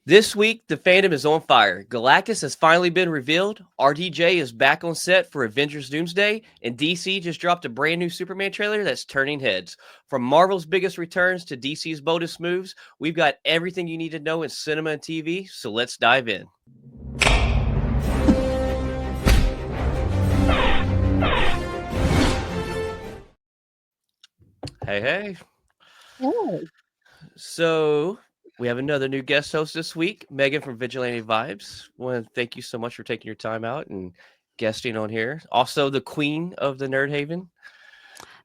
This week, the fandom is on fire. Galactus has finally been revealed. RDJ is back on set for Avengers Doomsday, and DC just dropped a brand new Superman trailer that's turning heads. From Marvel's biggest returns to DC's boldest moves, we've got everything you need to know in cinema and TV, so let's dive in. Hey. Oh, So, we have another new guest host this week, Megan from Vigilante Vibes. I want to thank you so much for taking your time out and guesting on here. Also, the queen of the Nerd Haven.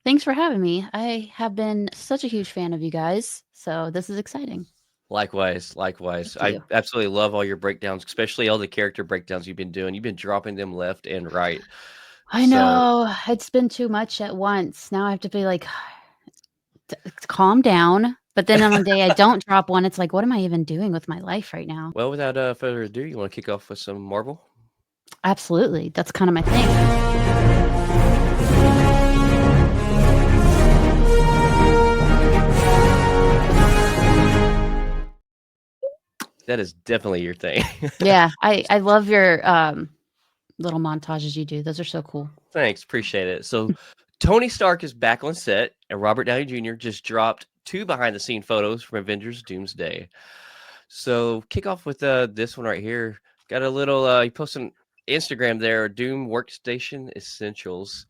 thanks for having me. I have been such a huge fan of you guys, so this is exciting. Likewise. Thank I you. absolutely love all your breakdowns, especially all the character breakdowns you've been doing. You've been dropping them left and right. I So, know it's been too much at once. Now I have to be like, calm down. But then on a day I don't drop one, it's like, what am I even doing with my life right now? well, without further ado, you want to kick off with some Marvel? Absolutely. That's kind of my thing. That is definitely your thing. Yeah, I love your little montages you do. Those are so cool. Thanks. Appreciate it. So, Tony Stark is back on set, and Robert Downey Jr. just dropped 2 behind the scene photos from Avengers Doomsday. So, kick off with this one right here. Got a little, he posted on Instagram there, Doom Workstation Essentials.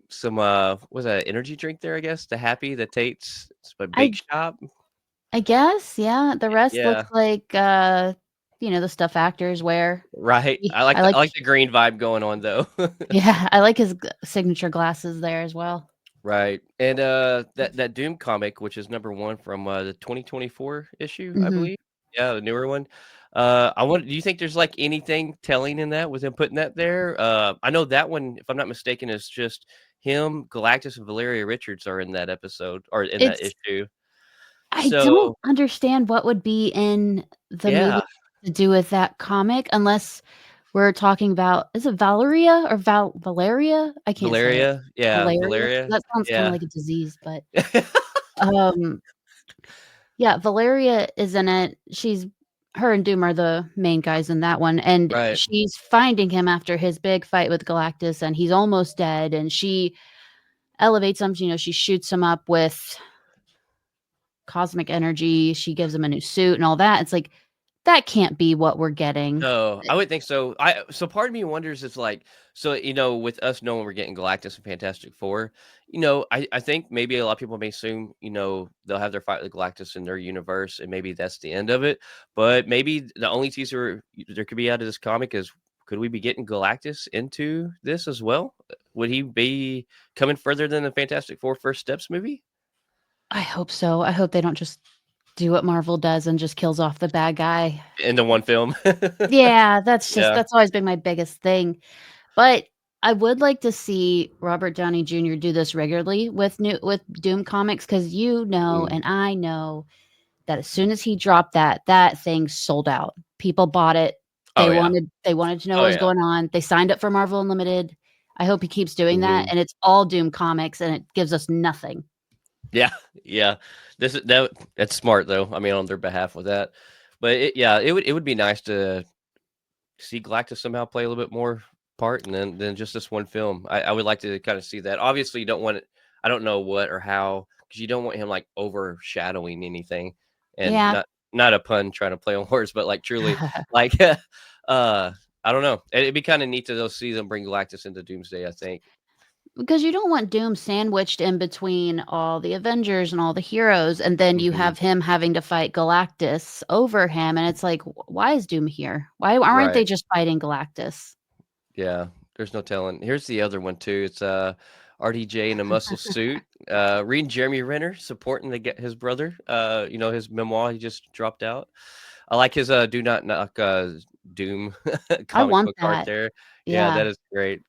Some, was that energy drink there, I guess? The Happy, the Tate's, it's a bake I shop. I guess, yeah. The rest looks Yeah, like the stuff actors wear. right. I like I like the green vibe going on though. Yeah, I like his signature glasses there as well. Right. And that Doom comic, which is number 1 from the 2024 issue, I Mhm. believe. Yeah, the newer one. Do you think there's like anything telling in that with him putting that there? I know that one, if I'm not mistaken, is just him, Galactus, and Valeria Richards are in that episode or in that It's issue. I don't So understand what would be in the movie yeah, to do with that comic unless we're talking about is it Valeria or Valeria? I can't say it. Valeria. Yeah, Valeria? Valeria. That sounds kinda Yeah. like a disease, but, um, yeah, Valeria is in it. Her and Doom are the main guys in that one, and Right. she's finding him after his big fight with Galactus, and he's almost dead, and she elevates him, she shoots him up with cosmic energy, she gives him a new suit and all that. It's like, that can't be what we're getting. No, I would think so. So part of me wonders if like with us knowing we're getting Galactus and Fantastic Four, I think maybe a lot of people may assume, they'll have their fight with Galactus in their universe and maybe that's the end of it. But maybe the only teaser there could be out of this comic is could we be getting Galactus into this as well? Would he be coming further than the Fantastic Four First Steps movie? I hope so. I hope they don't just do what Marvel does and just kills off the bad guy. Into one film. Yeah, Yeah. that's always been my biggest thing. But I would like to see Robert Downey Jr. do this regularly with Doom comics because Mm. and I know that as soon as he dropped that thing sold out. People bought it. Oh yeah. They wanted to know Oh what was yeah. going on. They signed up for Marvel Unlimited. I hope he keeps doing that, Mhm. and it's all Doom comics, and it gives us nothing. Yeah, yeah. That's smart though. I mean, on their behalf with that. But it would be nice to see Galactus somehow play a little bit more part and then just this one film. I would like to kind of see that. Obviously, you don't want it. I don't know what or how because you don't want him like overshadowing anything. And Yeah. not a pun trying to play on words, but like truly like I don't know. It'd be kind of neat to though see them bring Galactus into Doomsday. I think. Because you don't want Doom sandwiched in between all the Avengers and all the heroes, and then you Hmm. have him having to fight Galactus over him, and it's like, why is Doom here? Why aren't Right. they just fighting Galactus? Yeah, there's no telling. Here's the other one too. It's RDJ in a muscle suit. Reading Jeremy Renner supporting his brother. His memoir he just dropped out. I like his Do Not Knock Doom I comic want book art that. there. Yeah, Yeah. that is great.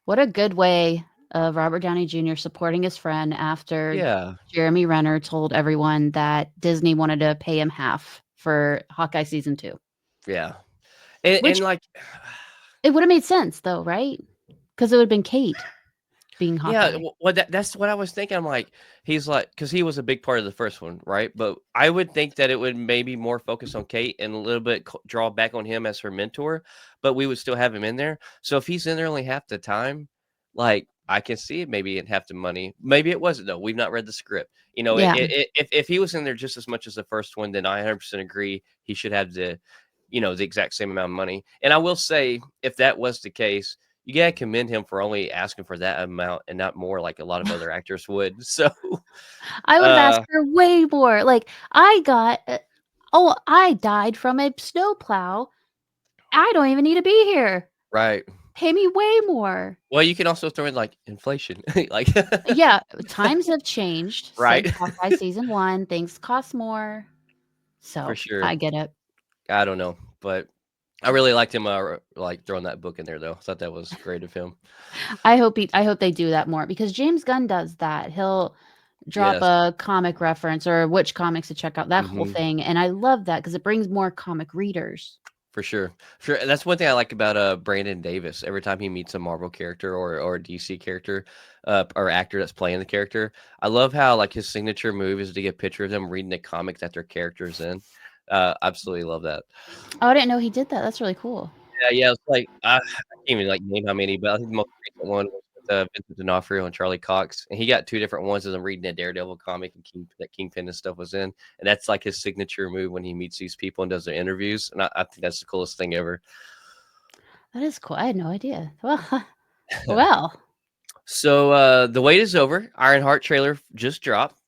What a good way of Robert Downey Jr. supporting his friend after Yeah, Jeremy Renner told everyone that Disney wanted to pay him half for Hawkeye season 2. yeah. And Which like it would have made sense though, right? Because it would have been Kate. being Yeah, Hawkeye. well, that's what I was thinking. I'm like, he's like, because he was a big part of the first one, right? But I would think that it would maybe more focus on Kate and a little bit draw back on him as her mentor, but we would still have him in there. So if he's in there only half the time, like I can see it maybe in half the money. Maybe it wasn't though. We've not read the script. Yeah. If he was in there just as much as the first one, then I 100% agree he should have the exact same amount of money. And I will say, if that was the case, you gotta commend him for only asking for that amount and not more like a lot of other actors would. So, I would have asked uh, for way more. Like, I got oh, I died from a snowplow. I don't even need to be here. right. Pay me way more. Well, you can also throw in like inflation, like, Yeah, times have changed right, since Hawkeye season 1. Things cost more. for So, sure. I get it. I don't know, but I really liked him, like throwing that book in there though. I thought that was great of him. I hope they do that more because James Gunn does that. He'll drop Yes. a comic reference or which comics to check out, that whole Hmm. thing, and I love that because it brings more comic readers. For sure. Sure. That's one thing I like about Brandon Davis. Every time he meets a Marvel character or a DC character or actor that's playing the character, I love how like his signature move is to get a picture of them reading the comic that their character's in. Absolutely love that. Oh, I didn't know he did that. That's really cool. Yeah, it's like I can't even like name how many, but I think the most recent one was with Vincent D'Onofrio and Charlie Cox, and he got two different ones as I'm reading a Daredevil comic and that Kingpin and stuff was in, and that's like his signature move when he meets these people and does their interviews, and I think that's the coolest thing ever. That is cool. I had no idea. Well, well, So the wait is over. Ironheart trailer just dropped,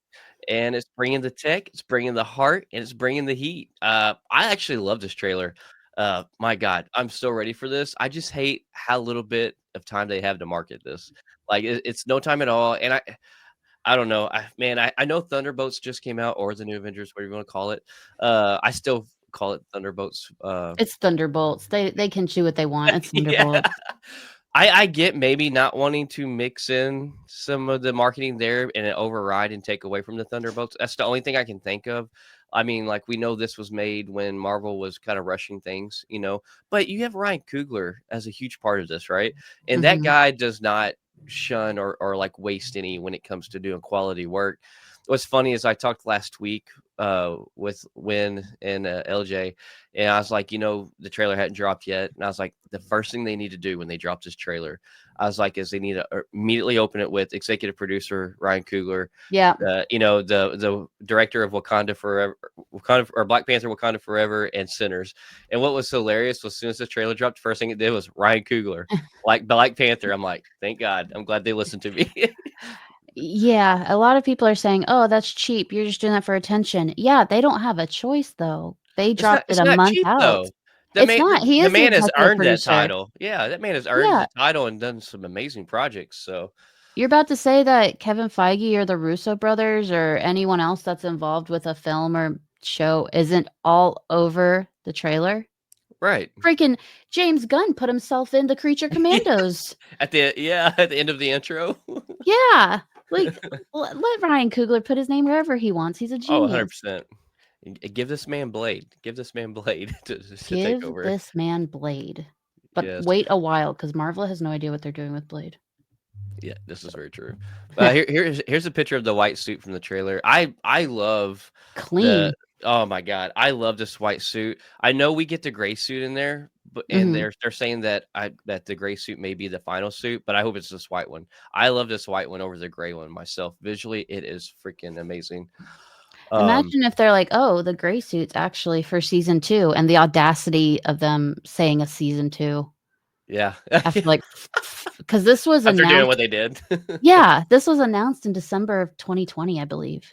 and it's bringing the tech, it's bringing the heart, and it's bringing the heat. I actually love this trailer. My God, I'm so ready for this. I just hate how little bit of time they have to market this. Like it's no time at all, and I don't know. I know Thunderbolts just came out, or the new Avengers, whatever you want to call it. I still call it Thunderbolts. it's Thunderbolts. They can do what they want. It's Yeah. Thunderbolts. I get maybe not wanting to mix in some of the marketing there and it override and take away from the Thunderbolts. That's the only thing I can think of. I mean, like we know this was made when Marvel was kind of rushing things, but you have Ryan Coogler as a huge part of this, right? And that Mhm. guy does not shun or like waste any when it comes to doing quality work. What's funny is I talked last week with Win and LJ, and I was like, the trailer hadn't dropped yet. And I was like, the first thing they need to do when they drop this trailer, I was like, is they need to immediately open it with executive producer Ryan Coogler, Yeah. the director of Wakanda Forever, Wakanda or Black Panther, Wakanda Forever, and Sinners. And what was hilarious was as soon as the trailer dropped, the first thing it did was Ryan Coogler, like Black Panther. I'm like, thank God, I'm glad they listened to me. Yeah, a lot of people are saying, "Oh, that's cheap. You're just doing that for attention." Yeah, they don't have a choice though. They It's not dropped it it's a not month cheap out. though. The It's man not. the He the is the man has executive earned that producer. title. Yeah, that man has earned Yeah. the title and done some amazing projects, so You're about to say that Kevin Feige or the Russo brothers or anyone else that's involved with a film or show isn't all over the trailer? right. Freaking James Gunn put himself in the Creature Commandos. At the end of the intro. Yeah. Like, let Ryan Coogler put his name wherever he wants. He's a Oh, genius. 100%. Give this man Blade. Give this man Blade to take Give over. this man Blade. But Yes. wait a while, because Marvel has no idea what they're doing with Blade. Yeah, this is very true. Here's a picture of the white suit from the trailer. I love the Clean. oh my God, I love this white suit. I know we get the gray suit in there, but and Mhm. they're saying that the gray suit may be the final suit, but I hope it's this white one. I love this white one over the gray one myself. Visually, it is freaking amazing. Um, Imagine if they're like, "Oh, the gray suit's actually for season 2," and the audacity of them saying a season 2 yeah. after, like, because this was After doing announced. what they did. Yeah, this was announced in December of 2020, I believe.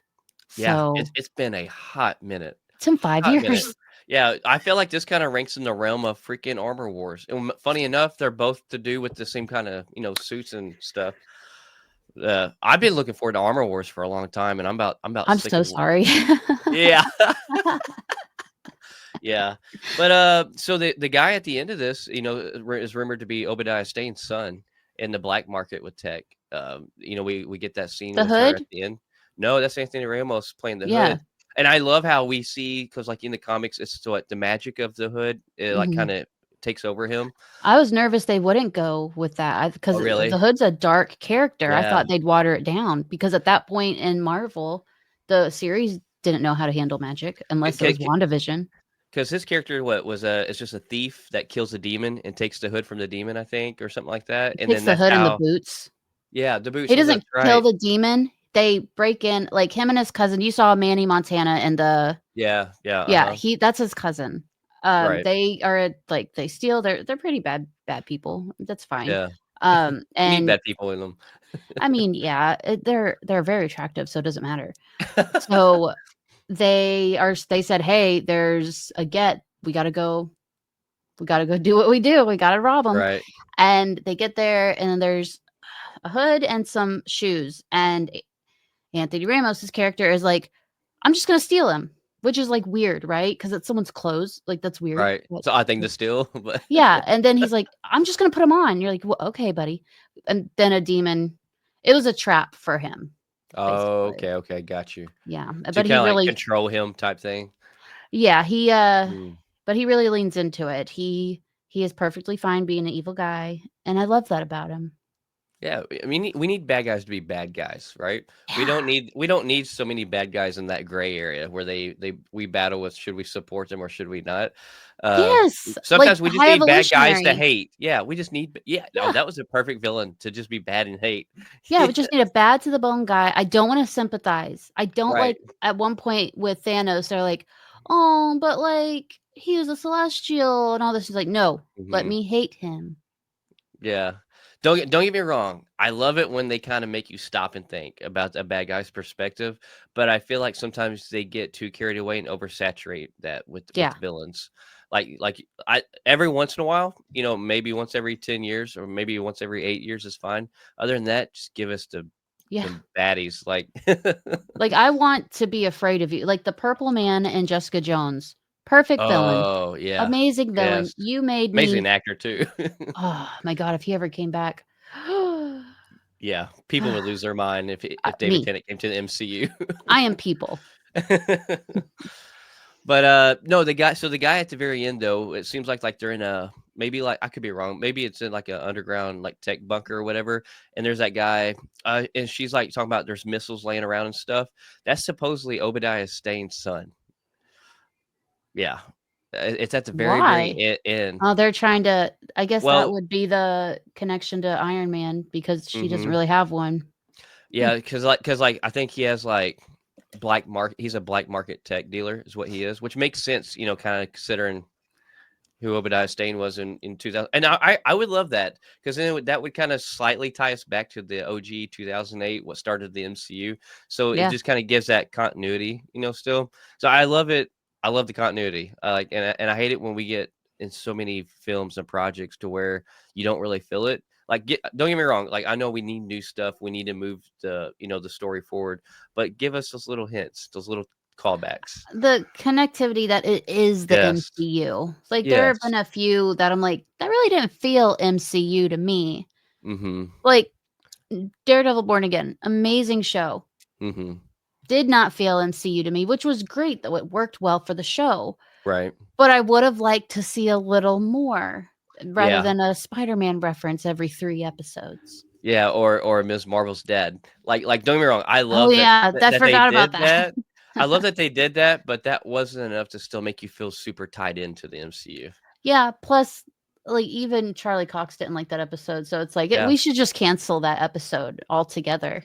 Yeah, So, it's been a hot minute. it's in 5 Hot minute. years. Yeah, I feel like this kinda ranks in the realm of freaking Armor Wars, and funny enough, they're both to do with the same kinda suits and stuff. I've been looking forward to Armor Wars for a long time, and I'm about I'm sick so of sorry. Yeah. Yeah. But, so the guy at the end of this, is rumored to be Obadiah Stane's son in the black market with tech. We get that scene The with her at Hood? the end. No, that's Anthony Ramos playing the Yeah. Hood. And I love how we see because like, in the comics, it's what the magic of the Hood, it, like, Mhm. kinda takes over him. I was nervous they wouldn't go with that because Oh, the really? Hood's a dark character. I Yeah. thought they'd water it down because at that point in Marvel, the series didn't know how to handle magic unless it was WandaVision. Because his character, what was it's just a thief that kills a demon and takes the hood from the demon, I think, or something like that. He And takes then the that's hood and the how, boots. yeah, the He boots. Oh, doesn't that's kill right. the demon. They break in like him and his cousin. You saw Manny Montana and the Yeah, yeah, yeah, uh-huh. that's his cousin. Right. They are like they steal. They're pretty bad people. That's fine. Yeah. We need And bad people in them. I mean, yeah, they're very attractive, so it doesn't matter. So they said, "Hey, there's a get. We gotta go do what we do. We gotta rob them." Right. And they get there, and there's a hood and some shoes. And Anthony Ramos's character is like, "I'm just gonna steal him," which is like weird, right? Because it's someone's clothes. Like that's weird. Right. But It's an odd thing to steal, but yeah, and then he's like, "I'm just gonna put him on." You're like, well, "Okay, buddy." And then a demon. It was a trap for him, oh, basically. okay, okay, got you. Yeah, To but he kinda, like, really, control him type thing? yeah, Mm. but he really leans into it. He is perfectly fine being an evil guy, and I love that about him. Yeah, we need bad guys to be bad guys, right? Yeah. We don't need so many bad guys in that gray area where we battle with should we support them or should we not? Uh, Yes, like sometimes we just high need bad guys to evolutionary. hate. Yeah, we just need yeah, oh, Yeah. that was a perfect villain to just be bad and hate. Yeah, Yeah, we just need a bad to the bone guy. I don't wanna sympathize. I don't right. like at one point with Thanos, they're like, "Oh, but, like, he was a celestial and all this." He's like, "No, let Mhm. me hate him." Yeah. Don't get me wrong. I love it when they kinda make you stop and think about a bad guy's perspective, but I feel like sometimes they get too carried away and oversaturate that with Yeah. villains. Like I every once in a while, maybe once every 10 years or maybe once every 8 years is fine. Other than that, just give us Yeah. them baddies, like Like, I want to be afraid of you. Like, the Purple Man and Jessica Jones. Perfect villain. Oh, yeah. Amazing villain. Yes. You made Amazing me actor too. oh my god, if he ever came back. Yeah, people would lose their mind if David Me. Tennant came to the MCU. I am people. But, no, the guy at the very end, though, it seems like they're in a maybe, like I could be wrong, maybe it's in, like, a underground, like, tech bunker or whatever, and there's that guy, and she's, like, talking about there's missiles laying around and stuff. That's supposedly Obadiah Stane's son. Yeah. It's at the very, very Why? end. Oh, they're trying to I guess that Well would be the connection to Iron Man because she doesn't mhm. really have one. Hmm. Yeah, because I think he has, like, he's a black market tech dealer is what he is, which makes sense, kinda considering who Obadiah Stane was in 2000, and I would love that because then that would kind of slightly tie us back to the OG 2008, what started the MCU. So it Yeah. just kind of gives that continuity, still. So I love it. I love the continuity. And I hate it when we get in so many films and projects to where you don't really feel it. Like, don't get me wrong. Like, I know we need new stuff. We need to move the story forward, but give us those little hints, those little callbacks. The connectivity that it is the Yes. MCU. Like, there have Yes. been a few that I'm like, "That really didn't feel MCU to me." Mm-hmm. Like, Daredevil Born Again, amazing show. Mm-hmm. Did not feel MCU to me, which was great, though it worked well for the show, Right. but I would have liked to see a little more rather Yeah. than a Spider-Man reference every 3 episodes. Yeah, or Ms. Marvel's dad. Don't get me wrong, I Oh, love yeah, I that they forgot about did that. that. I love that they did that, but that wasn't enough to still make you feel super tied into the MCU. Yeah, plus, like, even Charlie Cox didn't like that episode, so it's like, Yeah. we should just cancel that episode altogether.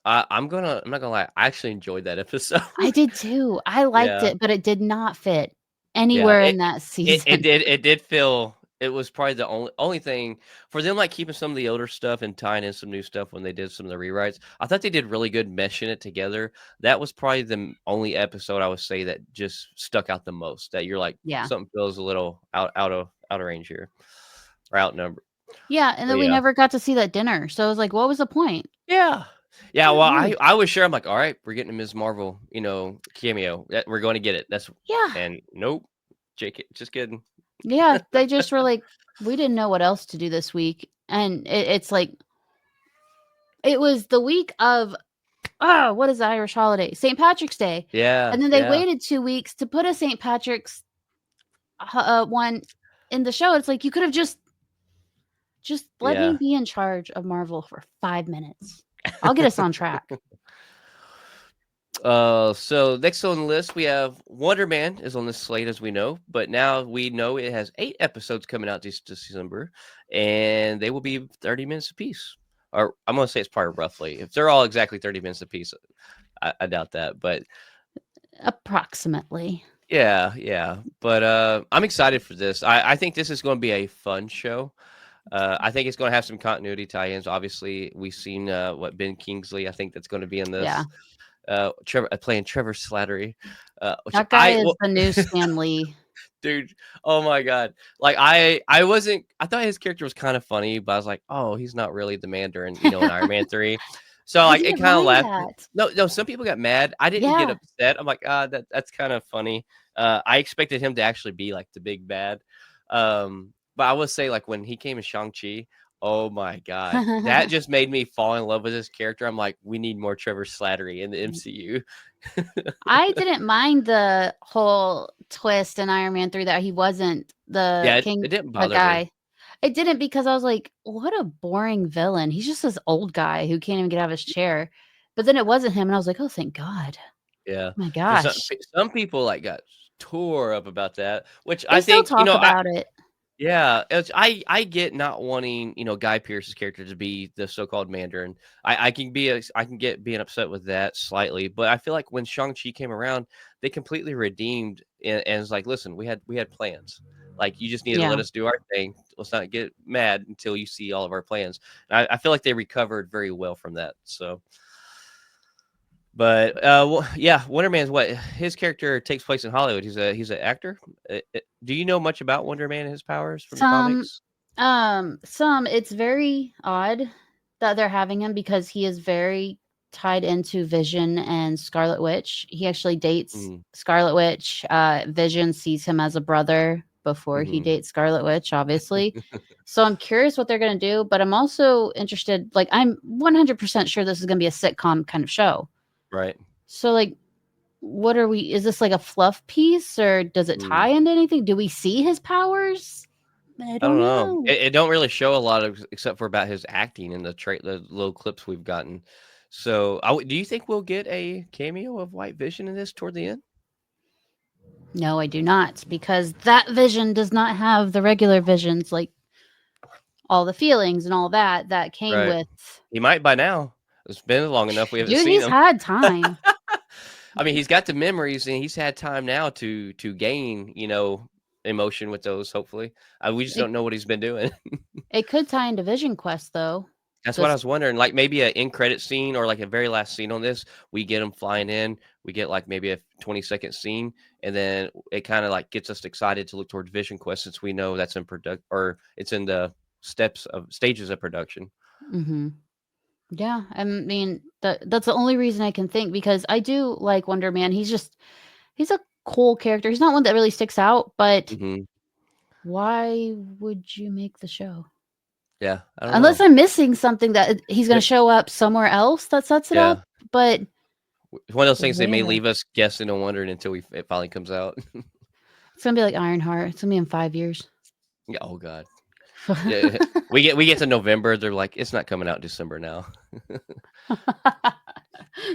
I'm not gonna lie, I actually enjoyed that episode. I did too. I liked Yeah. it, but it did not fit Yeah, anywhere in that season. it did feel it was probably the only thing for them, like, keeping some of the older stuff and tying in some new stuff when they did some of the rewrites. I thought they did really good meshing it together. That was probably the only episode I would say that just stuck out the most, that you're like, Yeah. "Something feels a little out of range here, or outnumbered." Yeah, and So, then we yeah. never got to see that dinner, so I was like, what was the point? Yeah. Yeah, Yeah, well, weird. I was sure, I'm like, "Alright, we're getting a Ms. Marvel, cameo. That we're gonna get it." Yeah. And nope. JK, just kidding. Yeah, they just were like, "We didn't know what else to do this week," and it's like it was the week of what is the Irish holiday? St. Patrick's Day, Yeah, and then they yeah. waited 2 weeks to put a St. Patrick's one in the show, it's like you could have just let me Yeah. be in charge of Marvel for 5 minutes. I'll get us on track. So next on the list we have Wonder Man is on this slate as we know, but now we know it has 8 episodes coming out this December, and they will be 30 minutes apiece. Or I'm gonna say it's probably roughly. If they're all exactly 30 minutes apiece, I doubt that. But Approximately. yeah. But I'm excited for this. I think this is going to be a fun show. I think it's going to have some continuity tie-ins. Obviously, we've seen what Ben Kingsley. I think that's going to be in Yeah. this. Trevor playing Trevor Slattery, which That guy I is well, the new Stan Lee. dude. Oh my god! Like I wasn't. I thought his character was kind of funny, but I was like, oh, he's not really the Mandarin, in Iron Man 3. So I like it didn't kind of mind laughed. that. No. Some people got mad. I didn't get Yeah. upset. I'm like, that's kind of funny. I expected him to actually be like the big bad. But I would say like when he came in Shang-Chi. Oh my god, that just made me fall in love with this character. I'm like, we need more Trevor Slattery in the MCU. I didn't mind the whole twist in Iron Man 3 that he wasn't Yeah, the it king didn't the bother me. guy. It didn't because I was like, what a boring villain. He's just this old guy who can't even get out of his chair. But then it wasn't him, and I was like, oh, thank God. Yeah, My because gosh. some people, like, got tore up about that, which They I still think, talk about it. I get not wanting, Guy Pearce's character to be the so-called Mandarin. I can get being upset with that slightly, but I feel like when Shang-Chi came around, they completely redeemed and it's like, "Listen, we had plans. Like, you just need to Yeah. let us do our thing. Let's not get mad until you see all of our plans." And I feel like they recovered very well from that, so but, yeah, Wonder Man's what his character takes place in Hollywood. He's an actor. Do you know much about Wonder Man and his powers from the Some comics? some it's very odd that they're having him because he is very tied into Vision and Scarlet Witch. He actually dates Mm, Scarlet Witch. Vision sees him as a brother before he mhm, dates Scarlet Witch, obviously. So I'm curious what they're going to do, but I'm also interested, like, I'm 100% sure this is going to be a sitcom kind of show. right. So, like, what are we? Is this like a fluff piece or does it Mm, tie into anything? Do we see his powers? I I don't don't know. know. It don't really show a lot of except for about his acting in the little clips we've gotten. So, do you think we'll get a cameo of White Vision in this toward the end? No, I do not, because that Vision does not have the regular visions, like all the feelings and all that came Right. with. He might by now. It's been long enough we haven't Dude, seen he's him. had time. I mean, he's got the memories and he's had time now to gain, emotion with those, hopefully. We just It don't know what he's been doing. it could tie into Vision Quest though. That's what I Does was wondering, like, maybe a end credit scene or, like, a very last scene on this, we get him flying in, we get, like, maybe a 20-second scene, and then it kinda, like, gets us excited to look towards Vision Quest since we know that's in product or it's in the stages of production. mhm. Yeah, I mean that's the only reason I can think because I do like Wonder Man. He's a cool character. He's not one that really sticks out, but Mhm. why would you make the show? Yeah, I don't Unless know. I'm missing something that he's gonna But show up somewhere else that sets it up, yeah, but it's one of those things they may where? leave us guessing and wondering until it finally comes out. It's gonna be like Ironheart. It's gonna be in 5 years. Yeah, oh god. Yeah, we get to November, they're like, "It's not coming out December now."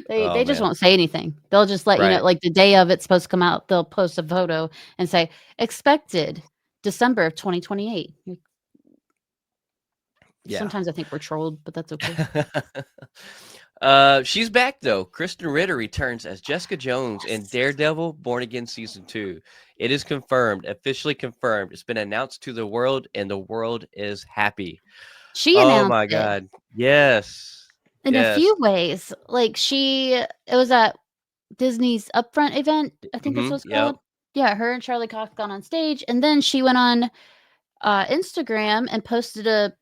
They Oh, just man. won't say anything. They'll just let you know, Right. like, the day of it's supposed to come out, they'll post a photo and say, "Expected December of 2028." Yeah. Sometimes I think we're trolled, but that's okay. She's back though. Kristen Ritter returns as Jessica Jones in Yes. Daredevil Born Again Season 2. It is confirmed, officially confirmed. It's been announced to the world, and the world is happy. She Oh announced my it god. Yes. in a Yes. few ways. Like, it was at Disney's Upfront event, I think that's what Mhm. it's Yep. called. Yeah, her and Charlie Cox got on stage, and then she went on, Instagram and posted a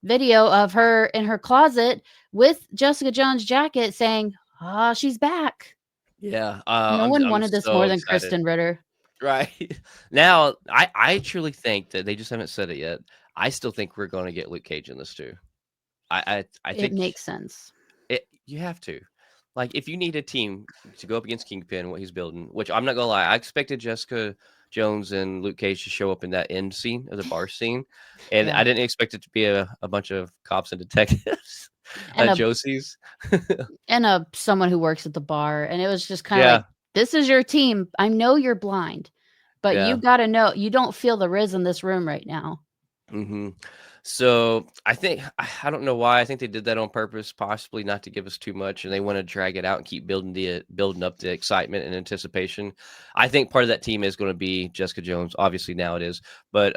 video of her in her closet with Jessica Jones' jacket saying, "Ah, she's back." Yeah. No I'm one I'm wanted this so more than excited. Kristen Ritter. Right. Now, I truly think that they just haven't said it yet. I still think we're gonna get Luke Cage in this too. I It think makes sense. you have to. like if you need a team to go up against Kingpin, what he's building, which I'm not gonna lie, I expected Jessica Jones and Luke Cage to show up in that end scene of the bar scene, and Yeah. I didn't expect it to be a bunch of cops and detectives, And a Josie's. someone who works at the bar, and it was just kind of Yeah, like, this is your team. I know you're blind, but you yeah. got to know you don't feel the riz in this room right now. hmm So I think I don't know why. I think they did that on purpose, possibly not to give us too much, and they want to drag it out and keep building up the excitement and anticipation. I think part of that team is going to be Jessica Jones. Obviously now it is, but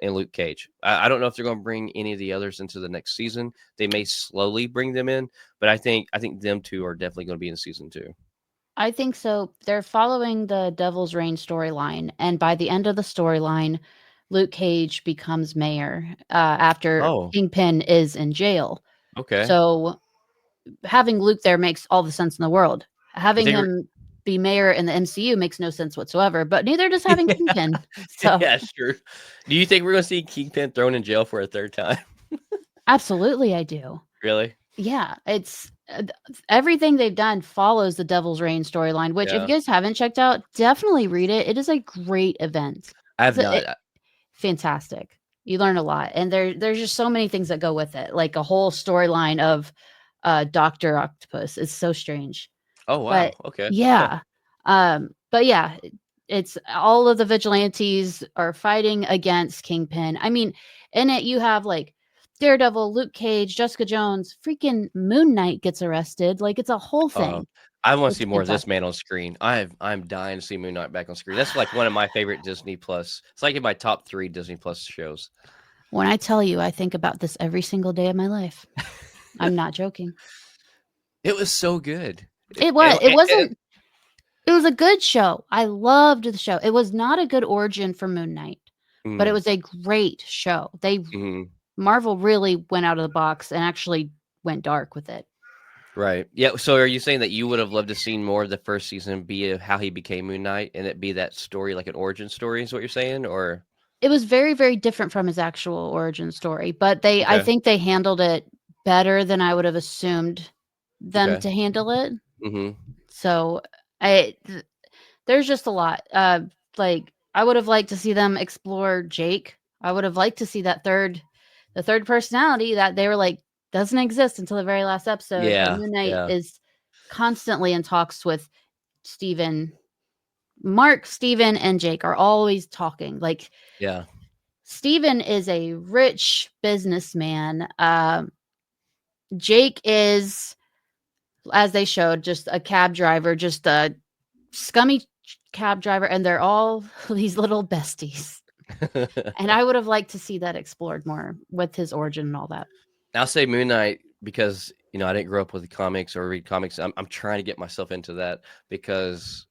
and Luke Cage. I don't know if they're going to bring any of the others into the next season. They may slowly bring them in, but I think them two are definitely going to be in season two. I think so. They're following the Devil's Reign storyline, and by the end of the storyline, Luke Cage becomes mayor after Oh, Kingpin is in jail. okay. So having Luke there makes all the sense in the world. You Having think? him be mayor in the MCU makes no sense whatsoever, but neither does having Kingpin. So Yeah, sure. Do you think we're going to see Kingpin thrown in jail for a third time? absolutely, I do. Really? Yeah, it's everything they've done follows the Devil's Reign storyline, which if you Yeah, guys haven't checked out, definitely read it. It is a great event. I It's have a, not. it, fantastic. You learn a lot, and there's just so many things that go with it, like a whole storyline of Doctor Octopus. It's so strange, Oh, but wow, okay. yeah, but yeah, it's all of the vigilantes are fighting against Kingpin. I mean, in it you have like Daredevil, Luke Cage, Jessica Jones, freaking Moon Knight gets arrested. Like it's a whole Uh, thing. I wanna It's see more of this fantastic. man on screen. I'm dying to see Moon Knight back on screen. That's, like, one of my favorite Disney Plus it's, like, in my top 3 Disney Plus shows. When I tell you, I think about this every single day of my life. I'm not joking. It was so good. It was. It And wasn't. It was a good show. I loved the show. It was not a good origin for Moon Knight, but it mm, was a great show. They mhm, Marvel really went out of the box and actually went dark with it. right. Yeah, so are you saying that you would have loved to seen more of the first season be of how he became Moon Knight and it be that story, like an origin story is what you're saying, or It was very, very different from his actual origin story, but I okay, think they handled it better than I would have assumed them okay, to handle it. mhm, So there's just a lot. Like I would have liked to see them explore Jake. I would have liked to see the third personality that they were like doesn't exist until the very last episode. But yeah, Moon Knight yeah, is constantly in talks with Steven. Mark, Steven, and Jake are always talking. Like yeah, Steven is a rich businessman. Jake is, as they showed, just a cab driver, just a scummy cab driver, and they're all these little besties. And I would have liked to see that explored more with his origin and all that. I'll say Moon Knight because, I didn't grow up with the comics or read comics. I'm trying to get myself into that because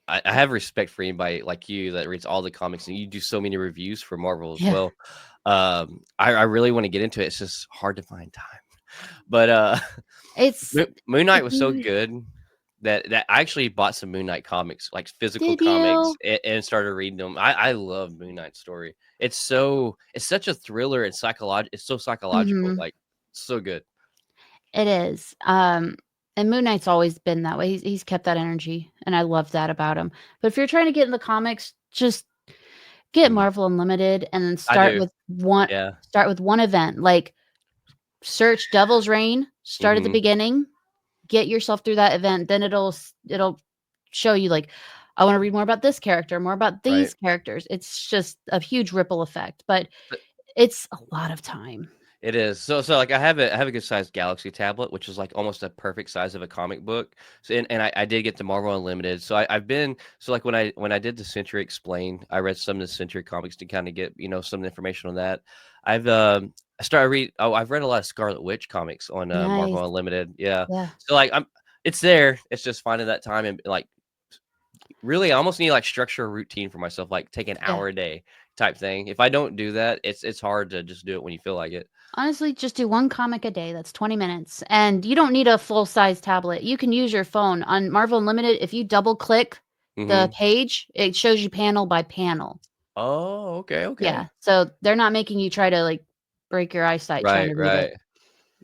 I have respect for anybody like you that reads all the comics and you do so many reviews for Marvel as Yeah, well. I really want to get into it. It's just hard to find time. But it's Moon Knight if was so you good that I actually bought some Moon Knight comics, like physical did comics, you. and started reading them. I love Moon Knight's story. It's such a thriller and it's so psychological, Hmm. like so good. It is. And Moon Knight's always been that way. He's kept that energy, and I love that about him. But if you're trying to get in the comics, just get Mm, Marvel Unlimited and then I do. Yeah. start with one event. Like search Devil's Reign, start at the Mhm. beginning, get yourself through that event, then it'll show you like I want to read more about this character, more about Right. these characters. It's just a huge ripple effect, but But it's a lot of time. it is. So like I have a good sized Galaxy tablet, which is like almost a perfect size of a comic book. So and I did get the Marvel Unlimited. So I've been so like when I did the Century Explained, I read some of the Century comics to kind of get, some information on that. I've I started read I've read a lot of Scarlet Witch comics on Nice. Marvel Unlimited. Yeah. Yeah. So like it's there. It's just finding that time and like really I almost need like structure a routine for myself, like take an Yeah. hour a day type thing. If I don't do that, it's hard to just do it when you feel like it. Honestly, just do one comic a day. That's 20 minutes. And you don't need a full size tablet. You can use your phone on Marvel Unlimited. If you double click the Mhm. page, it shows you panel by panel. Oh, okay, Yeah. okay. So they're not making you try to like break your eyesight trying Right, to read it. right.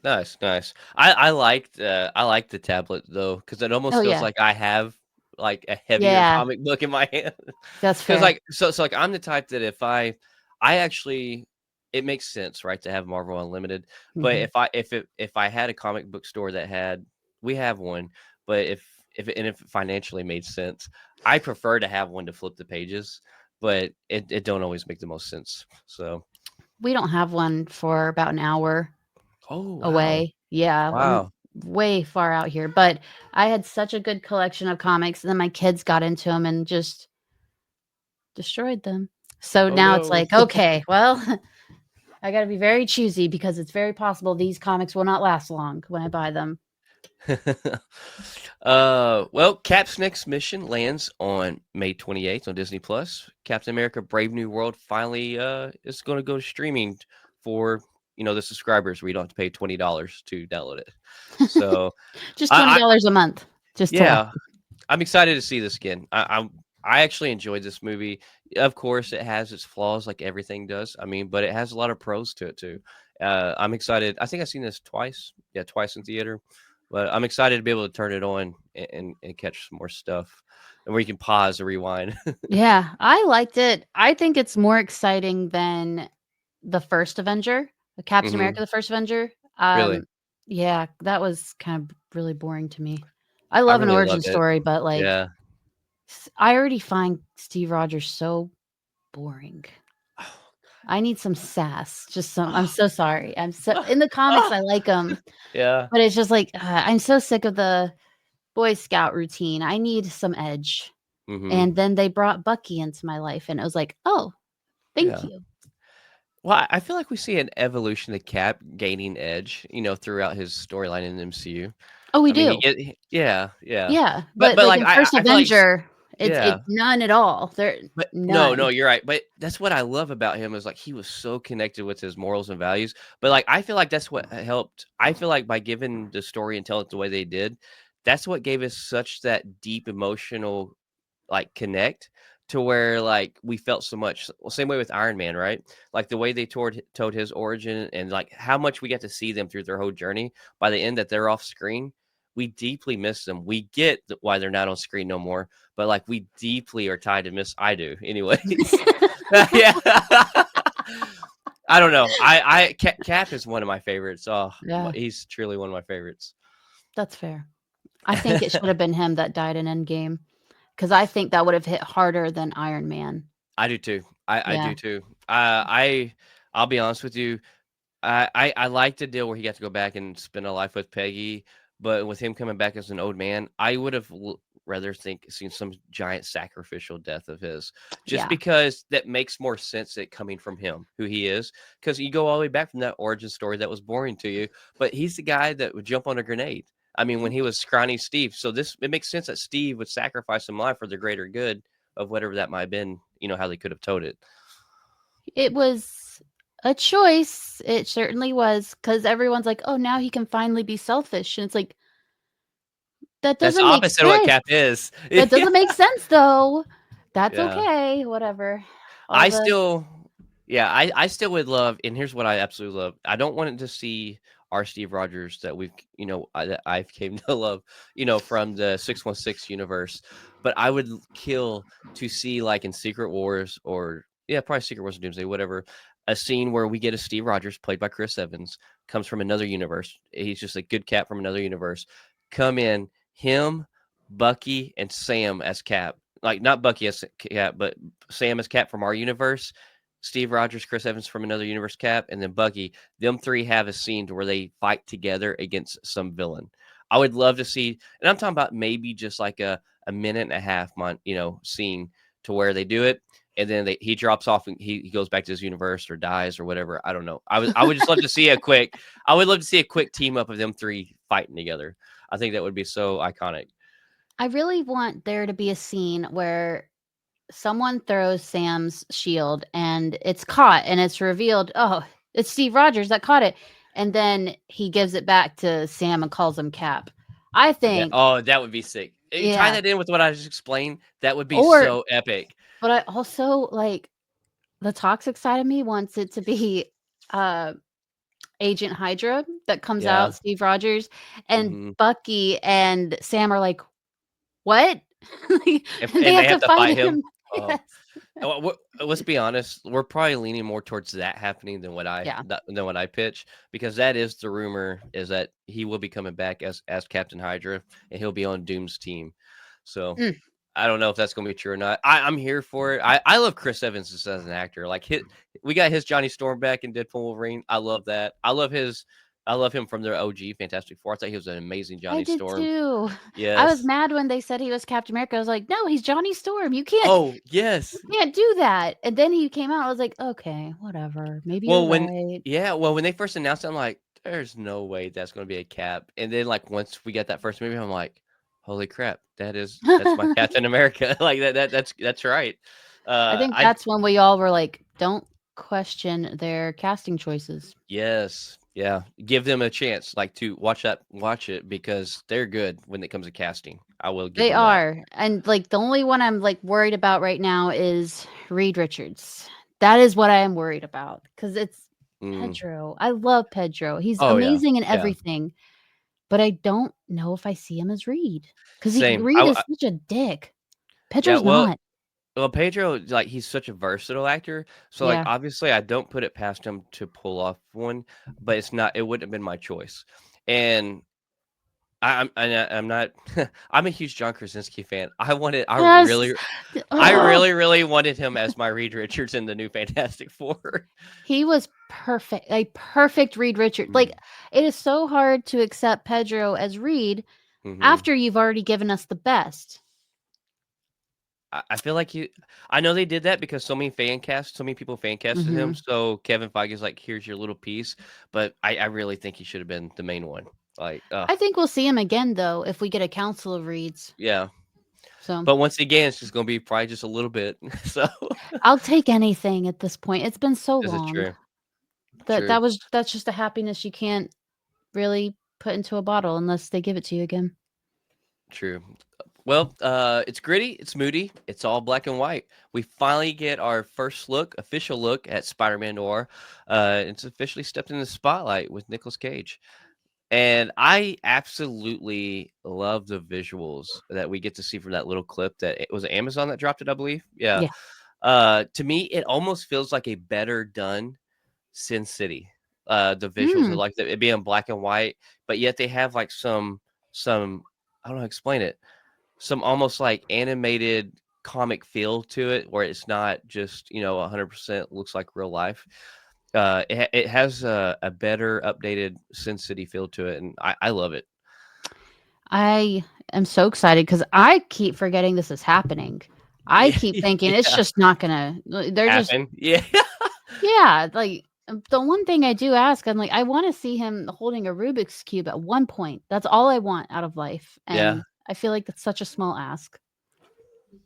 Nice, nice. I liked the tablet though, because it almost Oh feels yeah. like I have like a heavier Yeah, comic book in my hand. that's Because fair. like like I'm the type that if I actually it makes sense, right, to have Marvel Unlimited. But Mhm. if I had a comic book store that had we have one, but if it financially made sense, I prefer to have one to flip the pages, but it don't always make the most sense. So We don't have one for about an hour oh wow. away. Yeah, I'm Wow. way far out here, but I had such a good collection of comics, and then my kids got into them and just destroyed them. So Oh now it's no. like, okay, well, I got to be very choosy because it's very possible these comics will not last long when I buy them. Well, Cap's next mission lands on May 28th on Disney Plus. Captain America Brave New World finally is going to go streaming for the subscribers where you don't have to pay $20 to download it. So Just I $20 a month just to watch. yeah, I'm excited to see this again. I actually enjoyed this movie. Of course, it has its flaws like everything does. I mean, but it has a lot of pros to it too. I'm excited. I think I've seen this twice. Yeah, twice in theater. But I'm excited to be able to turn it on and catch some more stuff, and where you can pause or rewind. Yeah, I liked it. I think it's more exciting than the first Avenger, the Captain Hmm. America, the first Avenger. Really, Yeah, that was kind of really boring to me. I I love an really origin loved it. story, but like, Yeah. I already find Steve Rogers so boring. I need some sass, just some. I'm so sorry. I'm so in the comics. I like him, Yeah. but it's just like I'm so sick of the Boy Scout routine. I need some edge. Hmm. And then they brought Bucky into my life, and it was like, oh, thank Yeah. you. Well, I feel like we see an evolution of Cap gaining edge, throughout his storyline in the MCU. Oh, we I mean, do. yeah, yeah. Yeah, But but but like like in First I feel like Avenger, it's yeah. none at all. There But no, none. you're right. But that's what I love about him is like he was so connected with his morals and values. But like I feel like that's what helped. I feel like by giving the story and telling it the way they did, that's what gave us such that deep emotional like connect to where like we felt so much. Well, same way with Iron Man, right? Like the way they told his origin and like how much we get to see them through their whole journey. By the end that they're off screen, we deeply miss them. We get why they're not on screen no more, but like we deeply are tied to miss. I do, anyways. Yeah. I don't know. Cap is one of my favorites. Oh, Yeah, he's truly one of my favorites. that's fair. I think it should have been him that died in Endgame because I think that would have hit harder than Iron Man. I do too. I Yeah, do too. I'll be honest with you. I like the deal where he got to go back and spend a life with Peggy, but with him coming back as an old man, I would have rather seen some giant sacrificial death of his, just yeah. because that makes more sense it coming from him, who he is, because you go all the way back from that origin story that was boring to you, but he's the guy that would jump on a grenade. I mean, when he was scrawny Steve, so this it makes sense that Steve would sacrifice some life for the greater good of whatever that might have been. How they could have told it. It was a choice. It certainly was because everyone's like, "Oh, now he can finally be selfish," and it's like that That's doesn't make opposite of what sense. Cap is. That doesn't make sense, though. That's Yeah. okay. Whatever. All I the still yeah, I still would love and here's what I absolutely love. I don't want to see our Steve Rogers that that I've came to love, from the 616 universe, but I would kill to see like in Secret Wars or yeah, probably Secret Wars or Doomsday, whatever, a scene where we get a Steve Rogers played by Chris Evans, comes from another universe. He's just a good Cap from another universe. Come in, him, Bucky, and Sam as Cap. Like not Bucky as Cap, but Sam as Cap from our universe, Steve Rogers, Chris Evans from another universe Cap, and then Bucky. Them three have a scene where they fight together against some villain. I would love to see, and I'm talking about maybe just like a minute and a half scene to where they do it, and then he drops off and he goes back to his universe or dies or whatever. I don't know. I would just love to see I would love to see a quick team up of them three fighting together. I think that would be so iconic. I really want there to be a scene where someone throws Sam's shield and it's caught and it's revealed, oh, it's Steve Rogers that caught it. And then he gives it back to Sam and calls him Cap. I think, That would be sick. Tie yeah. that in with what I just explained. That would be Or, so epic. but I also like the toxic side of me wants it to be uh Agent Hydra that comes Yeah. out, Steve Rogers, and Mhm. Bucky and Sam are like, "What?" Like, If and they and they have to have to fight fight him. him. Oh, Yes. let's be honest, we're probably leaning more towards that happening Yeah. than what I pitch, because that is the rumor, is that he will be coming back as Captain Hydra, and he'll be on Doom's team. So, Mm. I don't know if that's gonna be true or not. I'm here for it. I love Chris Evans just as an actor. Like, we got his Johnny Storm back in Deadpool Wolverine. I love that. I love him from their OG Fantastic Four. I thought he was an amazing I Johnny did Storm. too. I was Yes. mad when they said he was Captain America. I was like, "No, he's Johnny Storm. Oh, You yes. can't do that." And then he came out. I was like, "Okay, whatever. Maybe you're Well, right." when they first announced it, I'm like, "There's no way that's gonna be a Cap." And then, like, once we get that first movie, I'm like, "Holy crap, that's my Captain America." Like, that's right. I think I that's when we all were like, "Don't question their casting choices." Yes, yeah, give them a chance, like, to watch it, because they're good when it comes to casting. I will give They them that. are, and, like, the only one I'm, like, worried about right now is Reed Richards. That is what I am worried about because it's Mm. Pedro. I love Pedro. He's Oh, yeah, amazing in yeah, everything, but I don't know if I see him as Reed because same. Reed is such a dick. Yeah, Pedro's not. well, Pedro, like, he's such a versatile actor, so, like, Yeah. obviously, I don't put it past him to pull off one, but it wouldn't have been my choice. And I'm not I'm a huge John Krasinski fan. Yes. I Ugh. really, really wanted him as my Reed Richards in the new Fantastic Four. He was perfect, a perfect Reed Richards. Like, Mm, it is so hard to accept Pedro as Reed mhm. after you've already given us the best. I feel like I know they did that because so many people fan casted him, Mhm. so Kevin Feige's like, "Here's your little piece," but I really think he should have been the main one. Like, I think we'll see him again, though, if we get a council of Reeds. yeah. So, But once again, it's just gonna be probably just a little bit. So, I'll take anything at this point. It's been so this is long. true. True, That's just a happiness you can't really put into a bottle unless they give it to you again. true. Well, it's gritty, it's moody, it's all black and white. We finally get our first official look at Spider-Man Noir. It's officially stepped in the spotlight with Nicolas Cage. And I absolutely love the visuals that we get to see from that little clip that it was Amazon that dropped it, I believe. Yeah. Yeah. To me, it almost feels like a better done Sin City. The visuals are Mm. like it being black and white, but yet they have like some I don't know how to explain it, some almost like animated comic feel to it, where it's not just 100% looks like real life. It has a better updated Sin City feel to it, and I love it. I am so excited because I keep forgetting this is happening. I Yeah, keep thinking it's yeah, just not gonna they're just happen. Yeah, yeah, like, the one thing I do ask, I'm like, I wanna see him holding a Rubik's Cube at one point. That's all I want out of life, yeah. and I feel like that's such a small ask.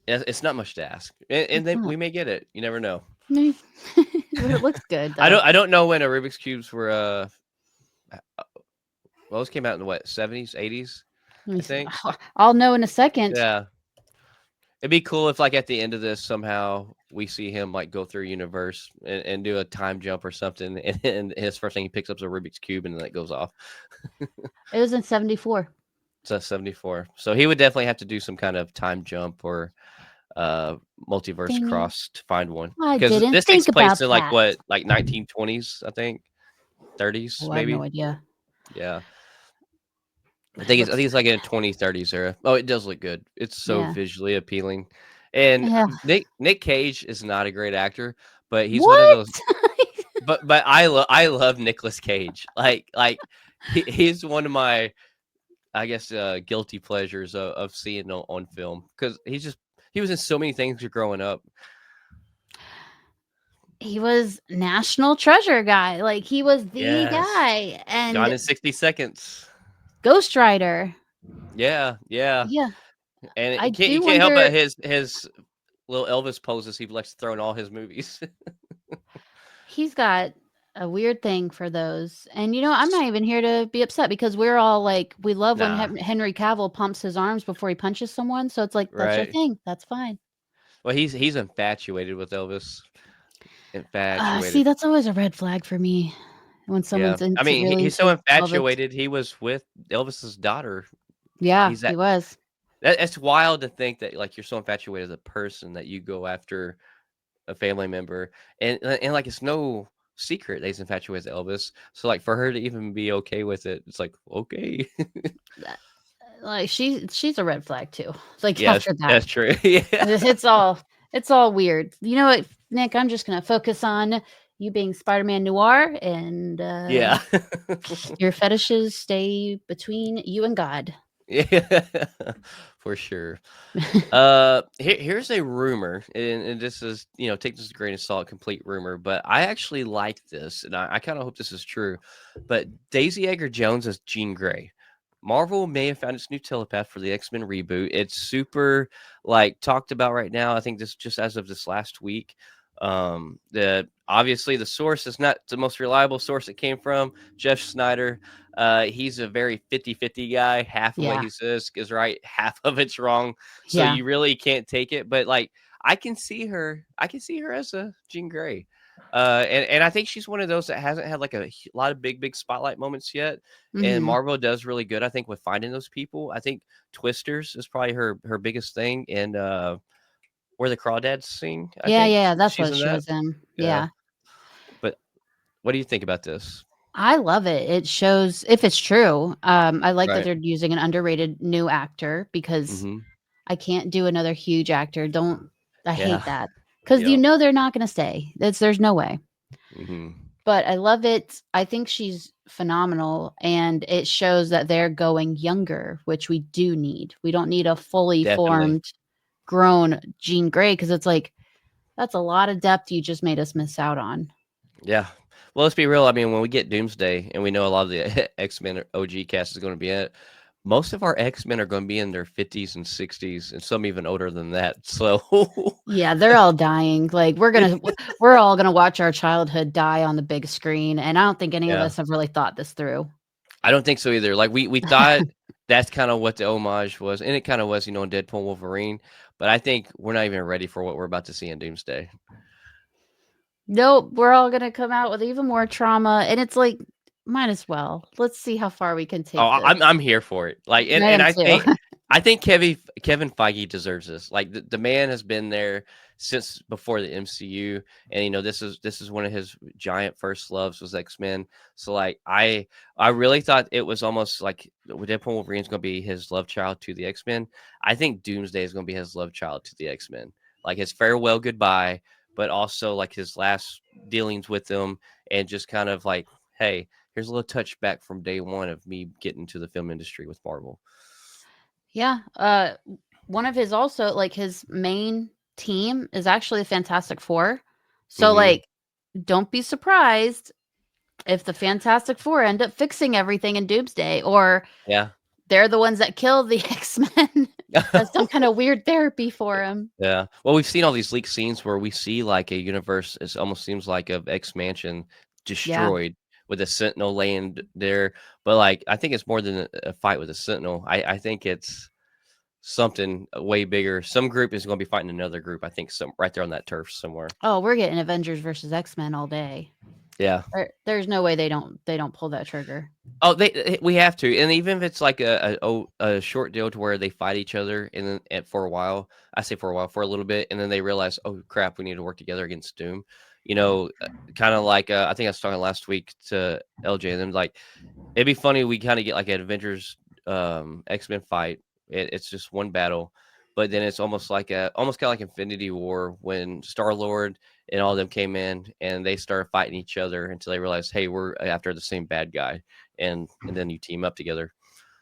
It's not much to ask, and It's then not. we may get it. You never know. Maybe but it looks good, though. I don't know when a Rubik's cubes were. Well, those came out in the what 70s, 80s, Let me I see. think. I'll know in a second. Yeah, it'd be cool if, like, at the end of this, somehow we see him like go through universe and do a time jump or something, and his first thing he picks up is a Rubik's cube, and then it goes off. It was in '74. So 74. So he would definitely have to do some kind of time jump or uh multiverse Dang it. cross to find one. I Because didn't this takes think place about in like that. what, like 1920s, I think, 30s Oh, I have no maybe. idea. Yeah. It I looks think it's like in 2030s era. Oh, it does look good. It's so yeah. visually appealing. And Yeah. Nick Cage is not a great actor, but he's one of What? those, but I love Nicolas Cage. He's one of my, I guess, guilty pleasures of seeing on film, because he was in so many things growing up. He was national treasure guy, like, he was the Yes, guy, Gone and in 60 Seconds. Ghost Rider. Yeah, yeah, Yeah, and I you do can't help but wonder his little Elvis poses he likes to throw in all his movies. he's got a weird thing for those, and, I'm not even here to be upset because we're all like, we love when Nah, Henry Cavill pumps his arms before he punches someone, so it's like, that's your right. thing, that's fine. Well, he's infatuated with Elvis. See, Infatuated. that's always a red flag for me. when Yeah. someone's I into mean, really he's so into Elvis. infatuated. He was with Elvis's daughter. Yeah, He's he that. was. That's wild to think that like you're so infatuated as a person that you go after a family member, and like it's no secret that he's infatuated with Elvis. So like for her to even be okay with it, it's like okay. That like, she's a red flag too. Like, Yes, after that, that's true. Yeah. it's all it's all weird. You know what, Nick? I'm just gonna focus on you being Spider-Man Noir, and, Yeah. your fetishes stay between you and God. Yeah. For sure. Here's a rumor, and this is, take this with a grain of salt, complete rumor, but I actually like this, and I kind of hope this is true. But Daisy Edgar Jones as Jean Grey. Marvel may have found its new telepath for the X-Men reboot. It's super like talked about right now. I think this just as of this last week. The obviously the source is not the most reliable source it came from. Jeff Snyder. He's a very 50-50 guy. Half of what Yeah, he says is right, half of it's wrong. So yeah. you really can't take it. But like I can see her as a Jean Grey. And I think she's one of those that hasn't had like a lot of big spotlight moments yet. And Mhm. Marvel does really good, I think, with finding those people. I think Twisters is probably her biggest thing, and where the Crawdads sing. I Yeah, think yeah, that's she's what in she that. was in. Yeah, Yeah. but what do you think about this? I love it. It shows if it's true, I like that Right. they're using an underrated new actor because Hmm. I can't do another huge actor. Don't I Yeah. hate that because you Yep. know they're not gonna stay. There's no way. Hmm. But I love it. I think she's phenomenal, and it shows that they're going younger, which we do need. We don't need a fully Definitely. formed, grown Jean Grey because it's like, that's a lot of depth you just made us miss out on. Yeah. Well, let's be real. I mean, when we get Doomsday, and we know a lot of the X Men OG cast is going to be in it, most of our X Men are going to be in their 50s and 60s, and some even older than that. So, Yeah, they're all dying. Like, we're all gonna watch our childhood die on the big screen, and I don't think any of yeah. us have really thought this through. I don't think so either. Like we thought that's kind of what the homage was, and it kind of was, in Deadpool and Wolverine. But I think we're not even ready for what we're about to see in Doomsday. Nope, we're all gonna come out with even more trauma, and it's like, might as well. Let's see how far we can Oh, take this. I'm here for it. Like, and I and am I too. think Kevin Feige deserves this. Like the man has been there since before the MCU, and this is one of his giant first loves was X-Men. So like I really thought it was almost like Deadpool and Wolverine is going to be his love child to the X-Men. I think Doomsday is going to be his love child to the X-Men. Like his farewell goodbye, but also like his last dealings with them, and just kind of like, hey, here's a little touchback from day one of me getting to the film industry with Marvel. Yeah, one of his also like, his main team is actually the Fantastic Four. So, Hmm. like, don't be surprised if the Fantastic Four end up fixing everything in Doomsday, or Yeah. they're the ones that kill the X-Men as some kind of weird therapy for him. Yeah. Well, we've seen all these leaked scenes where we see like a universe. It almost seems like of X Mansion Yeah. destroyed with a Sentinel laying there. But like, I think it's more than a fight with a Sentinel. I think it's something way bigger. Some group is going to be fighting another group. I think some right there on that turf somewhere. Oh, we're getting Avengers versus X-Men all day. Yeah. There's no way they don't pull that trigger. Oh, we have to, and even if it's like a short deal to where they fight each other, and then for a while, I say for a while, for a little bit, and then they realize, oh crap, we need to work together against Doom. Kind of like I think I was talking last week to LJ, and then like it'd be funny we kind of get like an Avengers X-Men fight. It's just one battle, but then it's almost kind of like Infinity War when Star-Lord and all of them came in and they started fighting each other until they realized, hey, we're after the same bad guy, and then you team up together.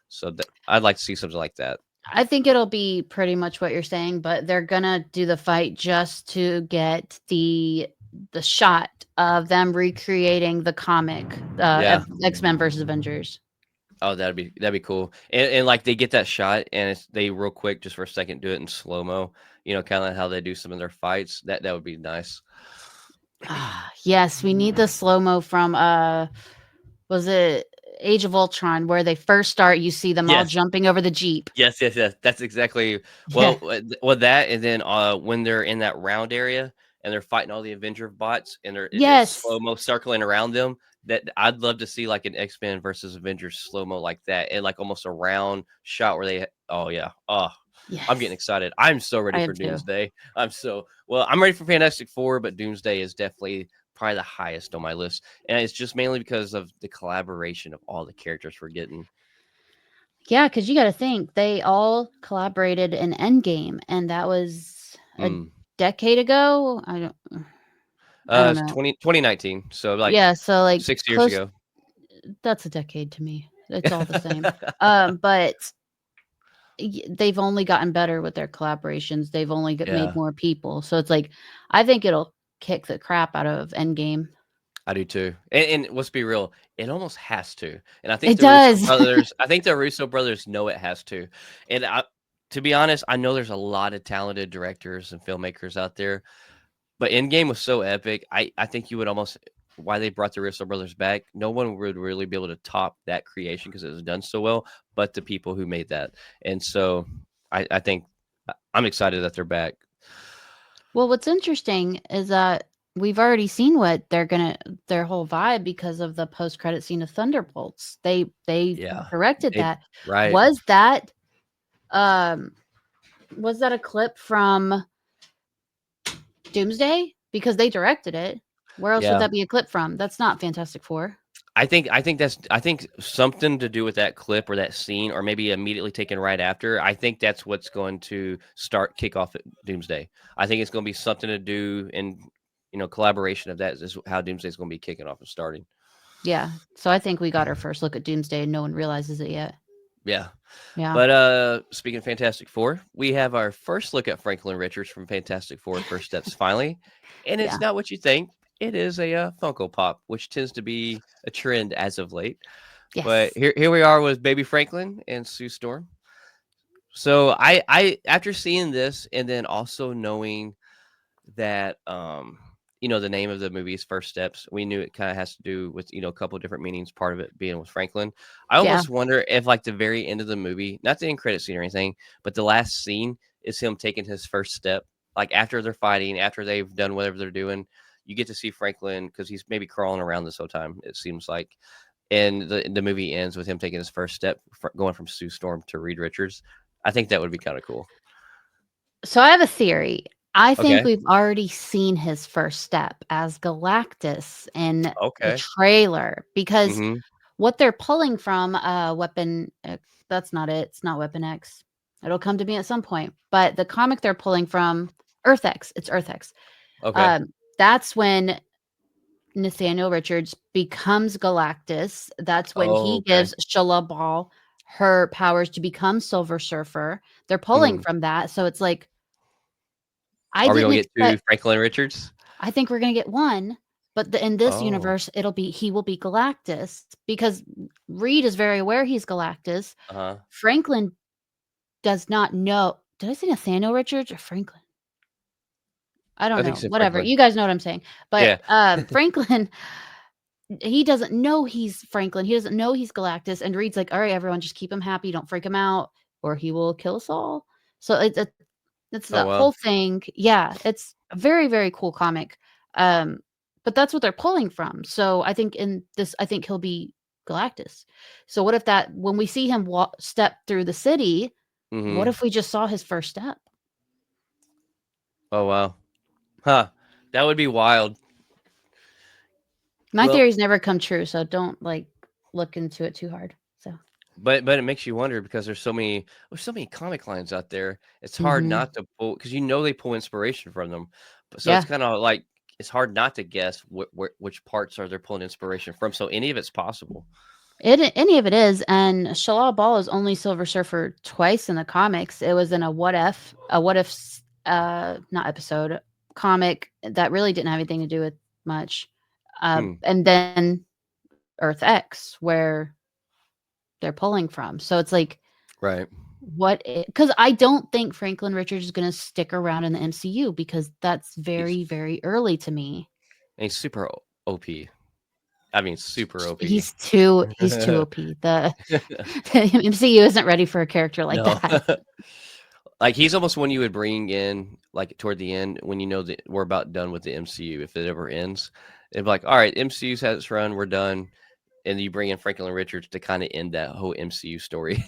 So I'd like to see something like that. I think it'll be pretty much what you're saying, but they're gonna do the fight just to get the shot of them recreating the comic, Yeah. X-Men versus Avengers. Oh, that'd be cool. And like they get that shot and they real quick just for a second do it in slow mo. Kind of how they do some of their fights. That would be nice. Ah, yes, we need the slow-mo from, was it Age of Ultron, where they first start, you see them all Yes. jumping over the Jeep. Yes. That's exactly Yeah. that, and then when they're in that round area and they're fighting all the Avenger bots and it's Yes. slow mo circling around them. that I'd love to see like an X-Men versus Avengers slow mo like that, and like almost a round shot where they. Oh yeah. Oh, I'm getting Yes, excited. I'm so ready I for am too. Doomsday. I'm ready for Fantastic Four, but Doomsday is definitely probably the highest on my list, and it's just mainly because of the collaboration of all the characters we're getting. Yeah, because you got to think they all collaborated in Endgame, and that was a Mm. decade ago. I don't It's know. 2019, so like Yeah, so like 6 years close. ago. That's a decade to me. It's all the same. But they've only gotten better with their collaborations. They've only made Yeah, more people, so it's like I think it'll kick the crap out of Endgame. I do too. And let's be real, it almost has to. And I think It the Russo does. brothers, know it has to. And to be honest, I know there's a lot of talented directors and filmmakers out there, but Endgame was so epic. I think you would almost why they brought the Russo brothers back. No one would really be able to top that creation because it was done so well, but the people who made that. And so I think I'm excited that they're back. Well, what's interesting is that we've already seen what their whole vibe because of the post credit scene of Thunderbolts. They Yeah, directed they that. right. Was that um was that a clip from Doomsday? Because they directed it. Where else would Yeah. that be a clip from? That's not Fantastic Four. I think something to do with that clip or that scene, or maybe immediately taken right after. I think that's what's going to start kick off at Doomsday. I think it's going to be something to do in collaboration of that is how Doomsday is going to be kicking off and starting. Yeah. So I think we got our first look at Doomsday and no one realizes it yet. Yeah. Yeah. But speaking of Fantastic Four, we have our first look at Franklin Richards from Fantastic Four First Steps finally. And it's Yeah. not what you think. It is a Funko Pop, which tends to be a trend as of late. But Yes. here we are with Baby Franklin and Sue Storm. So I after seeing this and then also knowing that the name of the movie is First Steps, we knew it kind of has to do with a couple different meanings, part of it being with Franklin. I Yeah. almost wonder if like the very end of the movie, not the end credit scene or anything, but the last scene is him taking his first step. Like after they're fighting, after they've done whatever they're doing, you get to see Franklin because he's maybe crawling around this whole time, it seems like. And the movie ends with him taking his first step, going from Sue Storm to Reed Richards. I think that would be kind of cool. So I have a theory. I think Okay. we've already seen his first step as Galactus in the Okay. trailer because Hmm. what they're pulling from Weapon that's not it. It's not Weapon X. It'll come to me at some point. But the comic they're pulling from Earth X. It's Earth X. Okay. That's when Nathaniel Richards becomes Galactus. That's when Oh, he okay. gives Shala Ball her powers to become Silver Surfer. They're pulling Mhm. from that. So it's like I Are we didn't gonna get to expect Franklin Richards? I think we're gonna get one, but in this Oh, universe, he will be Galactus because Reed is very aware he's Galactus. uh-huh. Franklin does not know. Did I say Nathaniel Richards or Franklin? I don't I think know. it's Whatever. Franklin. You guys know what I'm saying. But Yeah. Franklin, he doesn't know he's Franklin. He doesn't know he's Galactus. And Reed's like, all right, everyone, just keep him happy. Don't freak him out, or he will kill us all. So it's Oh, that wow. whole thing. Yeah, it's a very, very cool comic. Um, but that's what they're pulling from. So I think I think he'll be Galactus. So what if that when we see him step through the city, what Mhm. if we just saw his first step? Oh, wow. Huh. That would be wild. My Well, theories never come true, so don't like look into it too hard. So, but it makes you wonder because there's so many comic lines out there. It's hard hmm not to pull because they pull inspiration from them. But so it's yeah, kinda like it's hard not to guess which parts are they pulling inspiration from, so any of it's possible. any of it is. And Shalal Ball is only Silver Surfer twice in the comics. It was in a what if not episode comic that really didn't have anything to do with much. Hmm. And then Earth X, where they're pulling from. So it's like, Right. because I don't think Franklin Richards is going to stick around in the MCU because that's He's very, very early to me. he's super OP. I mean, super OP. He's too OP. The MCU isn't ready for a character like No. that. Like he's almost one you would bring in like toward the end when you know that we're about done with the MCU if it ever ends. It'd be like, all right, MCU's had its run, we're done, and you bring in Franklin Richards to kind of end that whole MCU story.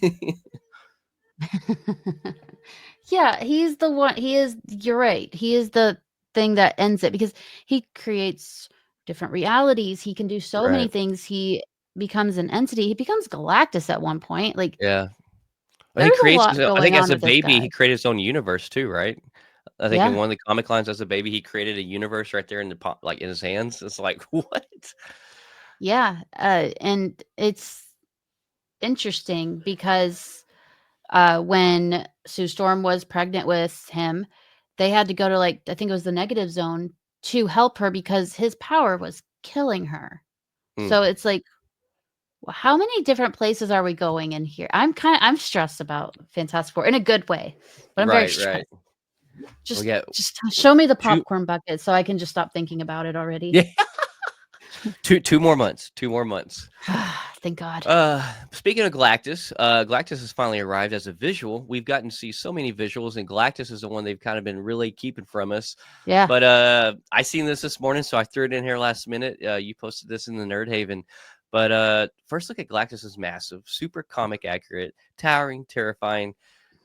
Yeah, he's the one. He is. You're right. He is the thing that ends it because he creates different realities. He can do so many Right. things. He becomes an entity. He becomes Galactus at one point. Like Yeah. Well, he there's a creates his lot own, I going think as on a with this baby, guy. he created his own universe too, right? I think in Yeah, one of the comic lines as a baby, he created a universe right there in the like in his hands. It's like, what? yeah, and it's interesting because when Sue Storm was pregnant with him, they had to go to like I think it was the negative zone to help her because his power was killing her. Hmm. So it's like, how many different places are we going in here? I'm stressed about Fantastic Four in a good way, but I'm very Right, right. stressed. We Just got just show me the two. popcorn bucket so I can just stop thinking about it already. Yeah, two more months. 2 more months. Thank God. Speaking of Galactus, Galactus has finally arrived as a visual. We've gotten to see so many visuals, and Galactus is the one they've kind of been really keeping from us. Yeah. But I seen this morning, so I threw it in here last minute. You posted this in the Nerd Haven. But first look at Galactus is massive, super comic accurate, towering, terrifying,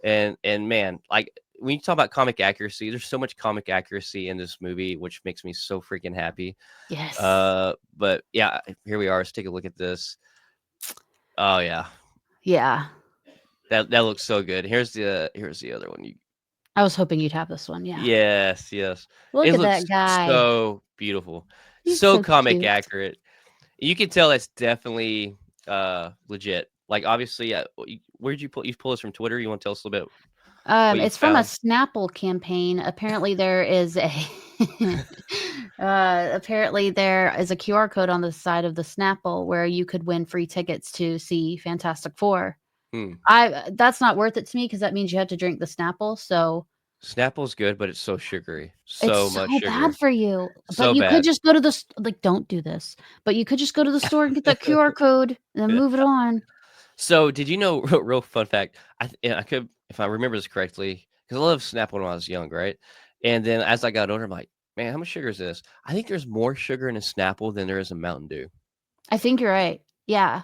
and man, like when you talk about comic accuracy, there's so much comic accuracy in this movie, which makes me so freaking happy. Yes. But yeah, here we are. Let's take a look at this. Oh yeah, Yeah. that looks so good. Here's the other one. I was hoping you'd have this one. Yeah. Yes, yes. Look It at looks that guy. so beautiful, He's so so comic cute. accurate. You can tell that's definitely legit. Like obviously, where'd you pull this from Twitter? You want to tell us a little bit what you It's from a found? Snapple campaign. Apparently, there is a apparently there is a QR code on the side of the Snapple where you could win free tickets to see Fantastic Four. Hmm. I That's not worth it to me because that means you have to drink the Snapple. So Snapple's good, but it's so sugary, it's so much so bad sugar, for you. But so you could bad. just go to the like, don't do this. But you could just go to the store and get that QR code and then move it on. So, did you know? Real fun fact. I could, if I remember this correctly, because I loved Snapple when I was young, right? And then as I got older, I'm like, man, how much sugar is this? I think there's more sugar in a Snapple than there is in Mountain Dew. I think you're right. Yeah.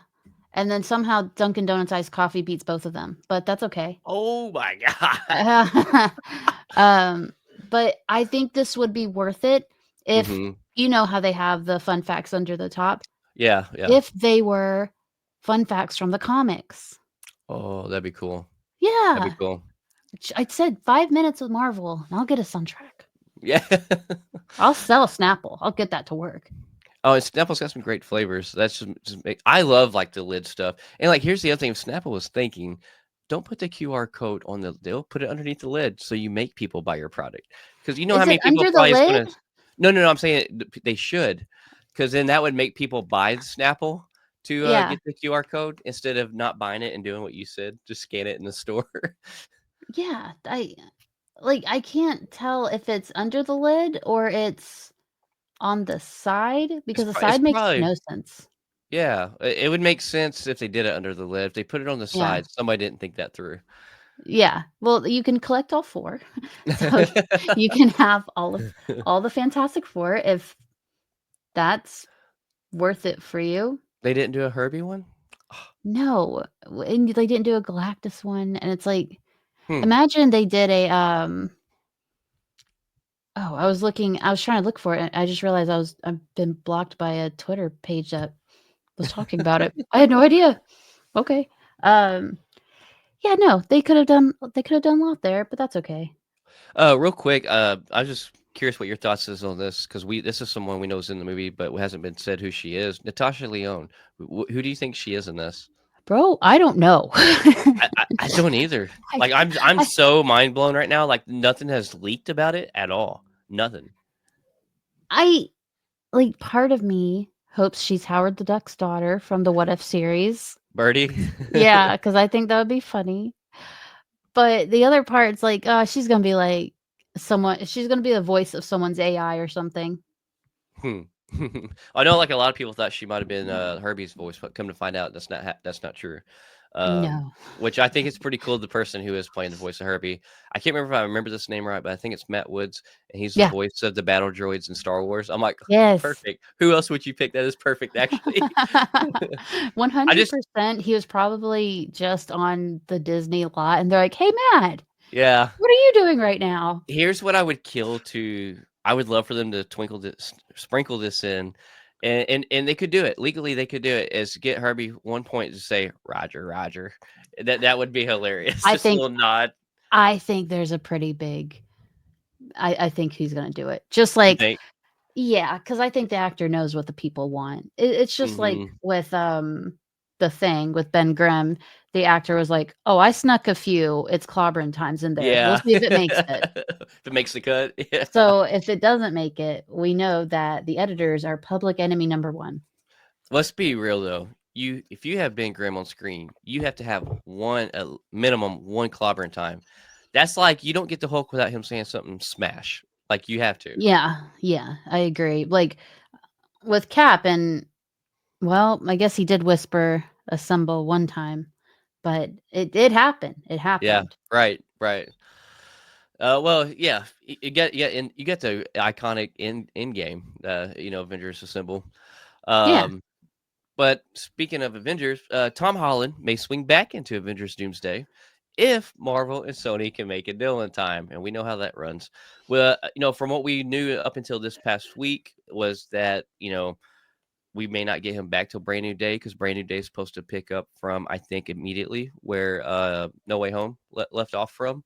And then somehow Dunkin' Donuts iced coffee beats both of them, but that's okay. Oh my god. um, but I think this would be worth it if Hmm. you know how they have the fun facts under the top, Yeah, yeah. if they were fun facts from the comics. Oh, that'd be cool. That'd be Yeah. cool. I said 5 minutes with Marvel and I'll get a soundtrack. Yeah. I'll sell a Snapple. I'll get that to work. Oh, and Snapple's got some great flavors. That's just I love like the lid stuff. And like here's the other thing Snapple was thinking, don't put the QR code on the they'll put it underneath the lid so you make people buy your product. Because you know how Is it many people under the probably is lid? gonna no, I'm saying they should. Because then that would make people buy the Snapple to Yeah. get the QR code instead of not buying it and doing what you said, just scan it in the store. Yeah. I can't tell if it's under the lid or it's on the side It's because the it's side makes probably no sense. yeah, it would make sense if they did it under the lid. If they put it on the Yeah. side, somebody didn't think that through. Yeah. Well, you can collect all 4. So you can have all the Fantastic Four if that's worth it for you. They didn't do a Herbie one? No, and they didn't do a Galactus one, and it's like, Hmm. imagine they did a, I was trying to look for it, and I just realized I've been blocked by a Twitter page that was talking about it. I had no idea. Okay. Um, yeah, no, they could have done a lot there, but that's okay. Real quick, I was just curious what your thoughts is on this because this is someone we know is in the movie, but hasn't been said who she is. Natasha Lyonne. Who do you think she is in this? Bro, I don't know. I don't either. I Like I'm I so mind blown right now. Like nothing has leaked about it at all. Nothing. I like, part of me hopes she's Howard the Duck's daughter from the What If series. Birdie. Yeah, because I think that would be funny. But the other part's like, she's gonna be like she's gonna be the voice of someone's AI or something. Hmm. I know, like a lot of people thought she might have been Herbie's voice, but come to find out, that's not true. No. which I think is pretty cool. The person who is playing the voice of Herbie, I can't remember if I remember this name right, but I think it's Matt Woods, and he's the Yeah. voice of the battle droids in Star Wars. I'm like, Yes. perfect. Who else would you pick that is perfect? Actually, I just 100%, he was probably just on the Disney lot, and they're like, "Hey, Matt, yeah. what are you doing right now?" Here's what I would kill to. I would love for them to twinkle this, sprinkle this in, and they could do it legally. They could do it. Is get Herbie 1 point to say Roger, Roger. That would be hilarious. I Just a think little nod. I think there's a pretty big I think he's gonna do it. Just You like think? yeah, because I think the actor knows what the people want. It's just like Hmm. with, The Thing with Ben Grimm, the actor was like, "Oh, I snuck a few, it's clobbering times in there. We'll Yeah. see if it makes it." If it makes the cut, yeah. So, if it doesn't make it, we know that the editors are public enemy number 1. Let's be real though. If you have Ben Grimm on screen, you have to have one minimum one clobbering time. That's like you don't get the Hulk without him saying something smash. Like you have to. Yeah, yeah, I agree. Like, with Cap and well, I guess he did whisper "assemble" one time, but it happened. It Yeah. happened. Right. Right. Well, yeah. You get and you get the iconic in game. Avengers Assemble. Yeah, Um, But speaking of Avengers, Tom Holland may swing back into Avengers Doomsday if Marvel and Sony can make a deal in time, and we know how that runs. Well, from what we knew up until this past week was that we may not get him back till Brand New Day because Brand New Day is supposed to pick up from I think immediately where No Way Home left off from.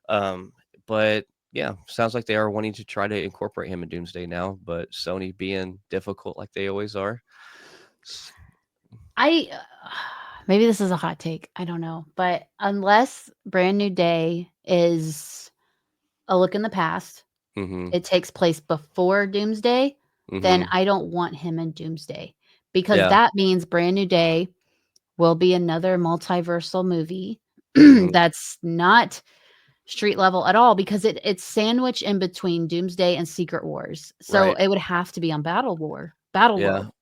Um, but yeah, sounds like they are wanting to try to incorporate him in Doomsday now, but Sony being difficult like they always are. I maybe this is a hot take, I don't know, but unless Brand New Day is a look in the past, Mm-hmm. it takes place before Doomsday, then Mm-hmm. I don't want him in Doomsday because Yeah. that means Brand New Day will be another multiversal movie Mhm. that's not street level at all because it's sandwiched in between Doomsday and Secret Wars. So Right. it would have to be on Battle Yeah. World.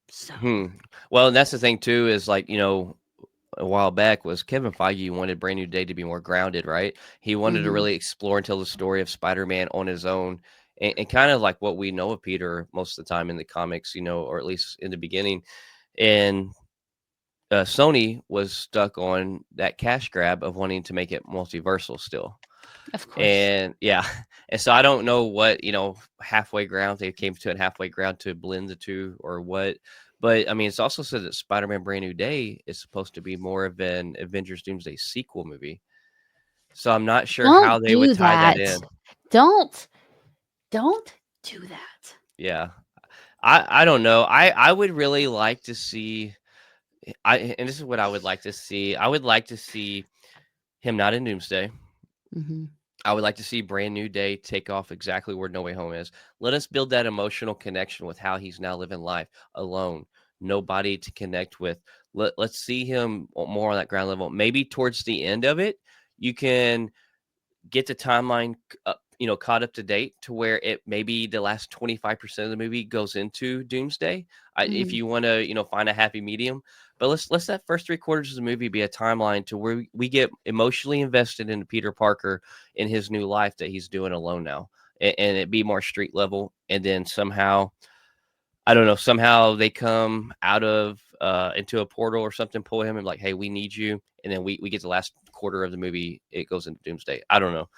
So Hmm. Well, and that's the thing too is like, a while back was Kevin Feige wanted Brand New Day to be more grounded, right? He wanted to mhm. really explore and tell the story of Spider-Man on his own and kind of like what we know of Peter most of the time in the comics, or at least in the beginning. And Sony was stuck on that cash grab of wanting to make it multiversal still. Of course. And yeah, and so I don't know what, halfway ground they came to, a halfway ground to blend the two or what. But I mean, it's also said that Spider-Man Brand New Day is supposed to be more of an Avengers Doomsday sequel movie. So I'm not sure how Don't they would do tie that that. in. Don't don't do that. Yeah. I don't know. I would really like to see and this is what I would like to see. I would like to see him not in Doomsday. Mhm. I would like to see Brand New Day take off exactly where No Way Home is. Let us build that emotional connection with how he's now living life alone, nobody to connect with. Let's see him more on that ground level. Maybe towards the end of it, you can get the timeline caught up to date to where it maybe the last 25% of the movie goes into Doomsday. If Mhm. you want to find a happy medium, but let's that first 3 quarters of the movie be a timeline to where we get emotionally invested in Peter Parker in his new life that he's doing alone now, and it be more street level, and then somehow I don't know. Somehow they come out of into a portal or something, pull him and like, hey, we need you. And then we get the last quarter of the movie, it goes into Doomsday. I don't know.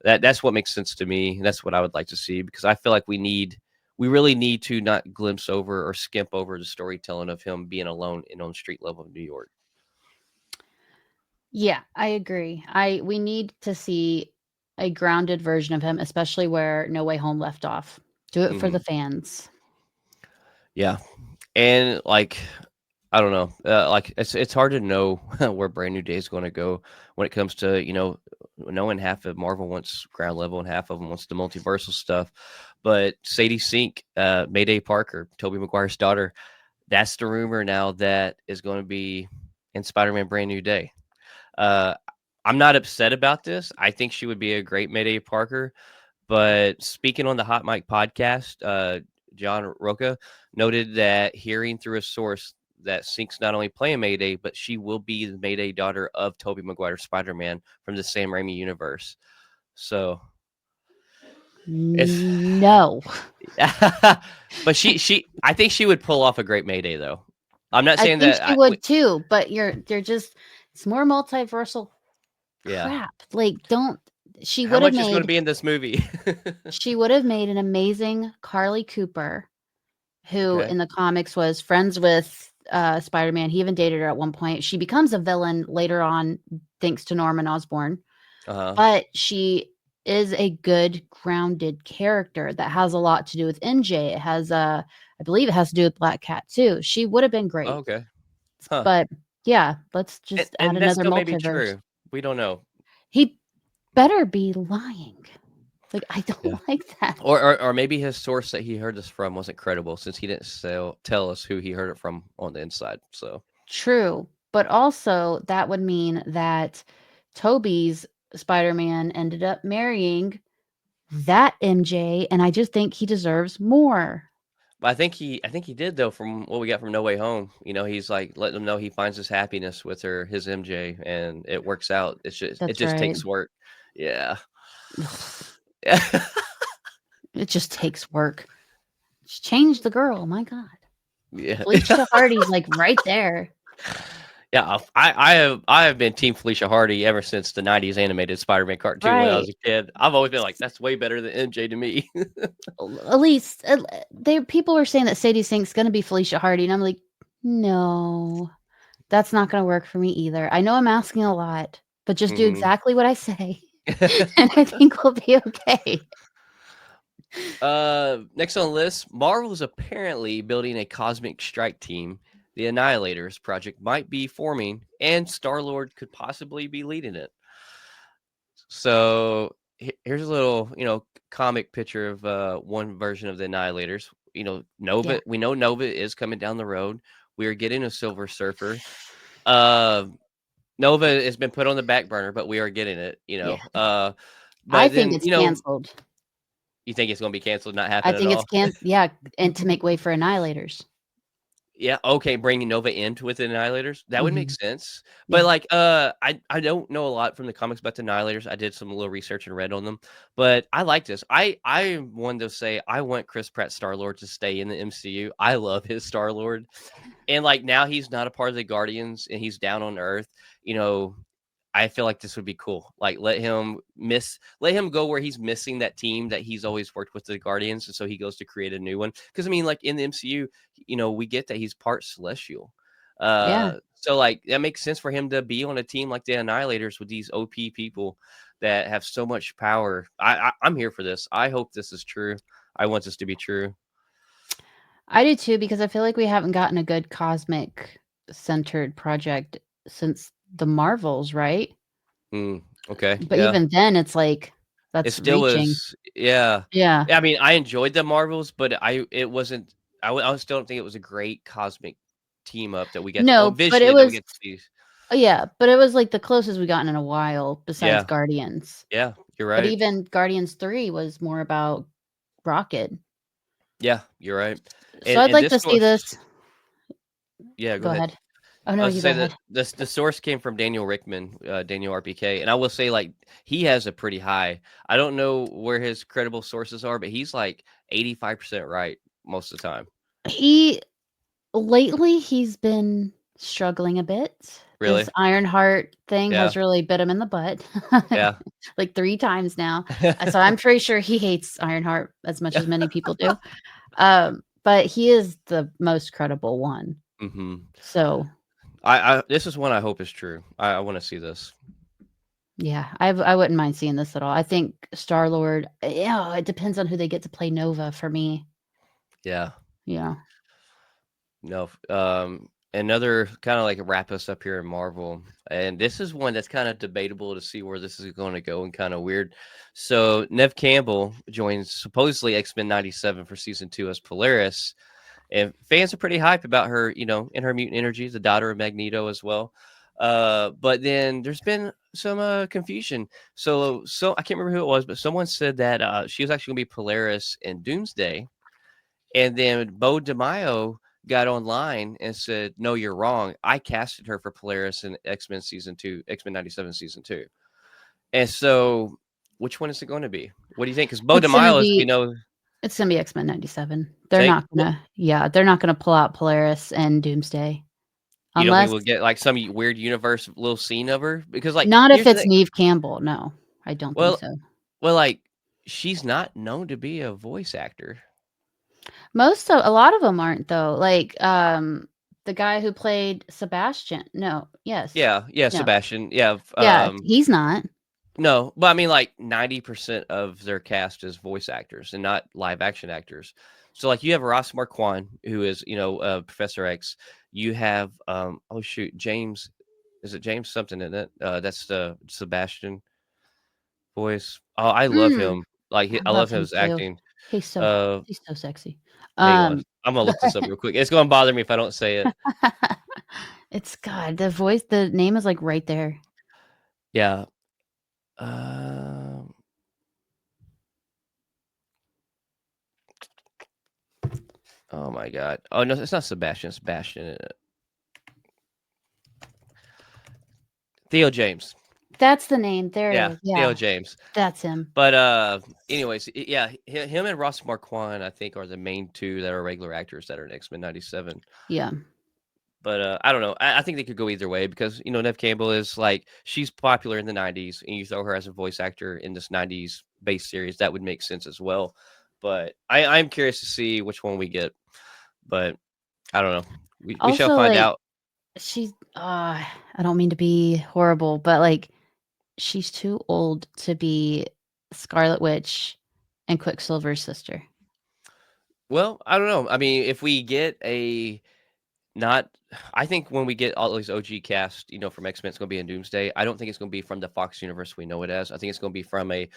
That's what makes sense to me. That's what I would like to see because I feel like we really need to not glimpse over or skimp over the storytelling of him being alone and on the street level of New York. Yeah, I agree. I we need to see a grounded version of him, especially where No Way Home left off. Do it for Hmm. the fans. Yeah, and like I don't know. Like it's hard to know where Brand New Day is going to go when it comes to knowing half of Marvel wants ground level and half of them wants the multiversal stuff. But Sadie Sink, Mayday Parker, Tobey Maguire's daughter, that's the rumor now that is going to be in Spider-Man Brand New Day. Uh, I'm not upset about this. I think she would be a great Mayday Parker. But speaking on the Hot Mic podcast, John Roca noted that hearing through a source that Sync's not only playing Mayday, but she will be the Mayday daughter of Tobey Maguire's Spider-Man from the Sam Raimi universe. So if No. but I think she would pull off a great Mayday though. I'm not I saying think that she would too, but they're just it's more multiversal yeah. crap. Like, don't she How would have much is going to made be in this movie? an amazing Carly Cooper, who Okay. in the comics was friends with Spider-Man. He even dated her at one point. She becomes a villain later on, thanks to Norman Osborn. Uh-huh. But she is a good grounded character that has a lot to do with MJ. It has I believe it has to do with Black Cat too. She would have been Oh, great. okay. Huh. But yeah, let's just add And that another still may be multiverse. true. We don't know. He better be lying. Like, I Yeah. don't like that. Or maybe his source that he heard this from wasn't credible since he didn't tell us who he heard it from on the inside. So True. But also that would mean that Toby's Spider-Man ended up marrying that MJ, and I just think he deserves more. but I think he did though from what we got from No Way Home. You know, he's like letting them know he finds his happiness with his MJ and it works out. It That's just right. takes work. Yeah. It just takes work. Just change the girl, my god. Yeah. Felicia Hardy's, like, right there. Yeah, I have been Team Felicia Hardy ever since the '90s animated Spider-Man cartoon when I was Right. a kid. I've always been like, that's way better than MJ to me. At least, people were saying that Sadie Sink's gonna be Felicia Hardy, and I'm like, "No, that's not gonna work for me either. I know I'm asking a lot, but just do Mhm. exactly what I say, and I think we'll be okay." Next on the list, Marvel is apparently building a cosmic strike team. The Annihilators project might be forming, and Star-Lord could possibly be leading it. So here's a little, comic picture of one version of the Annihilators. Yeah. Nova. We know Nova is coming down the road. We are getting a Silver Surfer. Uh, Nova has been put on the back burner, but we are getting it. Yeah. I But think then it's canceled. you think it's going to be canceled, not I happen at think it's all? yeah, and to make way for Annihilators. Yeah, okay, bringing Nova into with the Annihilators, that would make Mhm. sense. But, Yeah. like, I don't know a lot from the comics about the Annihilators. I did some little research and read on them, but I like this. I wanted to say I want Chris Pratt Star-Lord to stay in the MCU. I love his Star-Lord, and, like, now he's not a part of the Guardians and he's down on Earth, you know, I feel like this would be cool. Like, let him go where he's missing that team that he's always worked with the Guardians, and so he goes to create a new one. Because I mean, like in the MCU, we get that he's part Celestial. Yeah. So like that makes sense for him to be on a team like the Annihilators with these OP people that have so much power. I'm here for this. I hope this is true. I want this to be true. I do too, because I feel like we haven't gotten a good cosmic centered project since the Marvels, right? Okay, But yeah. even then, it's like, It that's still reaching. is, yeah. Yeah. Yeah, I mean, I enjoyed the Marvels, but it wasn't. I still don't think it was a great cosmic team up that we get. Well, No, but it visually that we was get to see. yeah, but it was, like, the closest we gotten in a while besides Yeah, Guardians. yeah, you're But right. even Guardians 3 was more about Rocket. Yeah, you're right. So I'd And like this to see source, this. yeah, go Go ahead. ahead. Oh, I no, was to you go say that ahead. the source came from Daniel Rickman, Daniel RPK, and I will say like he has a pretty high. I don't know where his credible sources are, but he's like 85% right most of the time. He lately, he's been struggling a bit. This Really? Ironheart thing Yeah. has really bit him in the butt, Yeah. like 3 times now. So I'm pretty sure he hates Ironheart as much as many people do. But he is the most credible one. hmm So, I this is one I hope is true. I want to see this. yeah, I wouldn't mind seeing this at all. I think Star-Lord, yeah, it depends on who they get to play Nova for me. Yeah. Yeah. No. Another kind of like wrap us up here in Marvel, and this is one that's kind of debatable to see where this is going to go and kind of weird. So Nev Campbell joins supposedly X-Men 97 for season 2 as Polaris, and fans are pretty hyped about her. In her mutant energy, the daughter of Magneto as well. But then there's been some confusion. So I can't remember who it was, but someone said that she was actually going to be Polaris in Doomsday. And then Bo DeMaio got online and said, "No, you're wrong. I casted her for Polaris in X-Men season 2, X-Men 97 season 2." And so, which one is it going to be? What do you think? Because Bo It's gonna DeMille is, be it's gonna be X-Men 97. They're think not gonna they're not gonna pull out Polaris and Doomsday. you don't think Unless we'll get like some weird universe little scene of her? Because like not if here's the it's thing. Neve Campbell. No, I don't think Well, so. like she's not known to be a voice actor. A lot of them aren't though. Like, the guy who played Sebastian. No, yes. Yeah, No. Sebastian. Yeah, Yeah, he's not. no, but I mean, like 90% of their cast is voice actors and not live action actors. So, like, you have Ross Marquand, who is, Professor X. You have, oh shoot, James, is it James something in it? That's the Sebastian voice. Oh, I love Mm, him. Like, I I love love him his too. acting. He's so Uh, he's so sexy. hang on, Um, I'm gonna look this up real quick. It's gonna bother me if I don't say it. it's God, the name is like right there. Yeah. Um, oh my God. Oh no, it's not Sebastian. It's Bastion. Theo James. That's the name. There it Yeah, is. Theo Yeah, James. that's him. But anyways, yeah, him and Ross Marquand, I think, are the main two that are regular actors that are in X-Men 97. Yeah. But I don't know. I think they could go either way because Neve Campbell is like she's popular in the 90s, and you throw her as a voice actor in this 90s based series, that would make sense as well. But I'm curious to see which one we get. But I don't know. We shall Also, find like, out. she's I don't mean to be horrible, but like she's too old to be Scarlet Witch and Quicksilver's sister. Well, I don't know. I mean, if we get a not I think when we get all these OG cast, from X-Men, it's gonna be in Doomsday. I don't think it's gonna be from the Fox universe we know it as. I think it's gonna be from a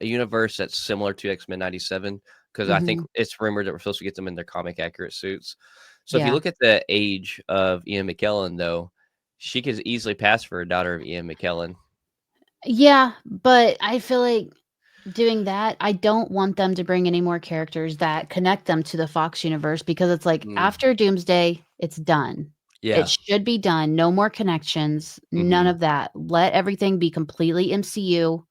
universe that's similar to X-Men 97, because I think Mhm. it's rumored that we're supposed to get them in their comic accurate suits. So if you Yeah. look at the age of Ian McKellen, though, she could easily pass for a daughter of Ian McKellen. Yeah, but I feel like doing that, I don't want them to bring any more characters that connect them to the Fox universe because it's like Mm, after Doomsday, it's done. It yeah. should be done. No more connections, none Mhm. of that. Let everything be completely MCU,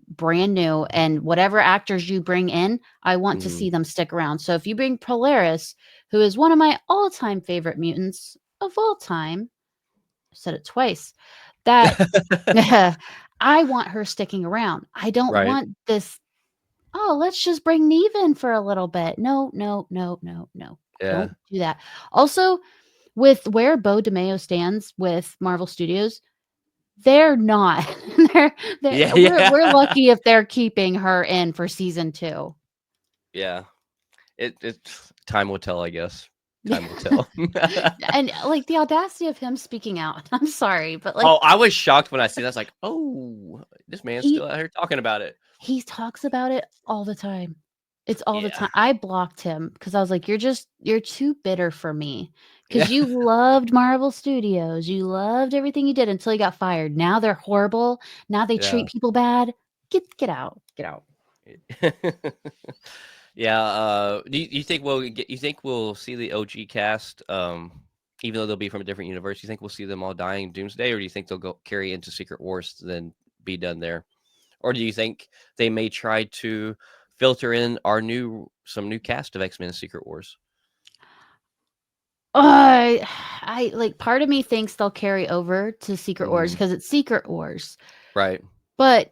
brand new, and whatever actors you bring in, I want to Mhm. see them stick around. So if you bring Polaris, who is one of my all-time favorite mutants of all time, I said it twice, that I want her sticking around. I don't Right. want this, "Oh, let's just bring Neve in for a little bit." No, no, no, no, no. Yeah. Don't do that. Also, with where Bo DeMayo stands with Marvel Studios, they're not. They're Yeah, we're yeah. lucky if they're keeping her in for season 2. Yeah. It time will tell, I guess. Time will tell. And, like, the audacity of him speaking out. I'm sorry, but, like, Oh, I was shocked when I see that. I was like, "Oh, this man's he still out here talking about it." he talks about it all the time. It's all the Yeah. time. I blocked him because I was like, you're too bitter for me. Yeah. Because you loved Marvel Studios. You loved everything you did until you got fired. Now they're horrible. Now they Yeah. treat people bad. Get out. Get out." Yeah, do you think we'll see the OG cast, even though they'll be from a different universe? You think we'll see them all dying in Doomsday, or do you think they'll go carry into Secret Wars, then be done there? Or do you think they may try to filter in some new cast of X-Men Secret Wars? I like, part of me thinks they'll carry over to Secret Wars Mhm. because it's Secret Wars. Right. But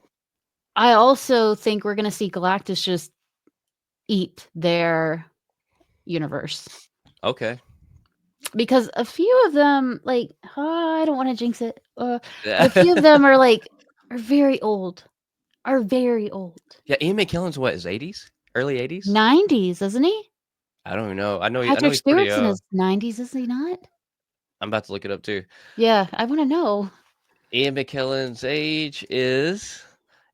I also think we're gonna see Galactus just eat their universe. Okay. Because a few of them, like, I don't wanna jinx it, but Yeah. a few of them are very old, are very old. Yeah, Ian McKellen's what, his 80s? Early 80s? 90s, isn't he? I don't even know. I know Patrick he's pretty, Stewart's in his 90s, is he not? I'm about to look it up too. Yeah, I wanna know. Ian McKellen's age is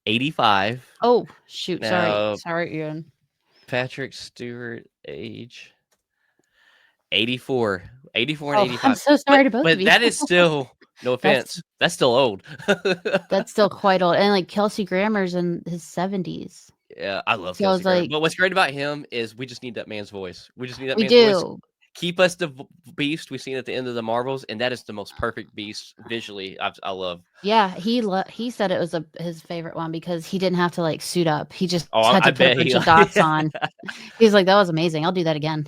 85. Oh, shoot, sorry. Now, Sorry, Ian. Patrick Stewart age 84. 84 and Oh, I'm 85. so But sorry to both of but you. that is still, no That's offense, that's still old. that's still quite old, and, like, Kelsey Grammer's in his 70s. Yeah, I love So I Kelsey was Grammer, like, but what's great about him is we just need that man's voice. We just need that "We man's voice. do." keep us the beast we've seen at the end of the Marvels, and that is the most perfect beast visually. I love. Yeah, he said it was his favorite one because he didn't have to like suit up. He just Oh, had to I put a bet bunch he. of dots on. He's like, that was amazing. I'll do that again.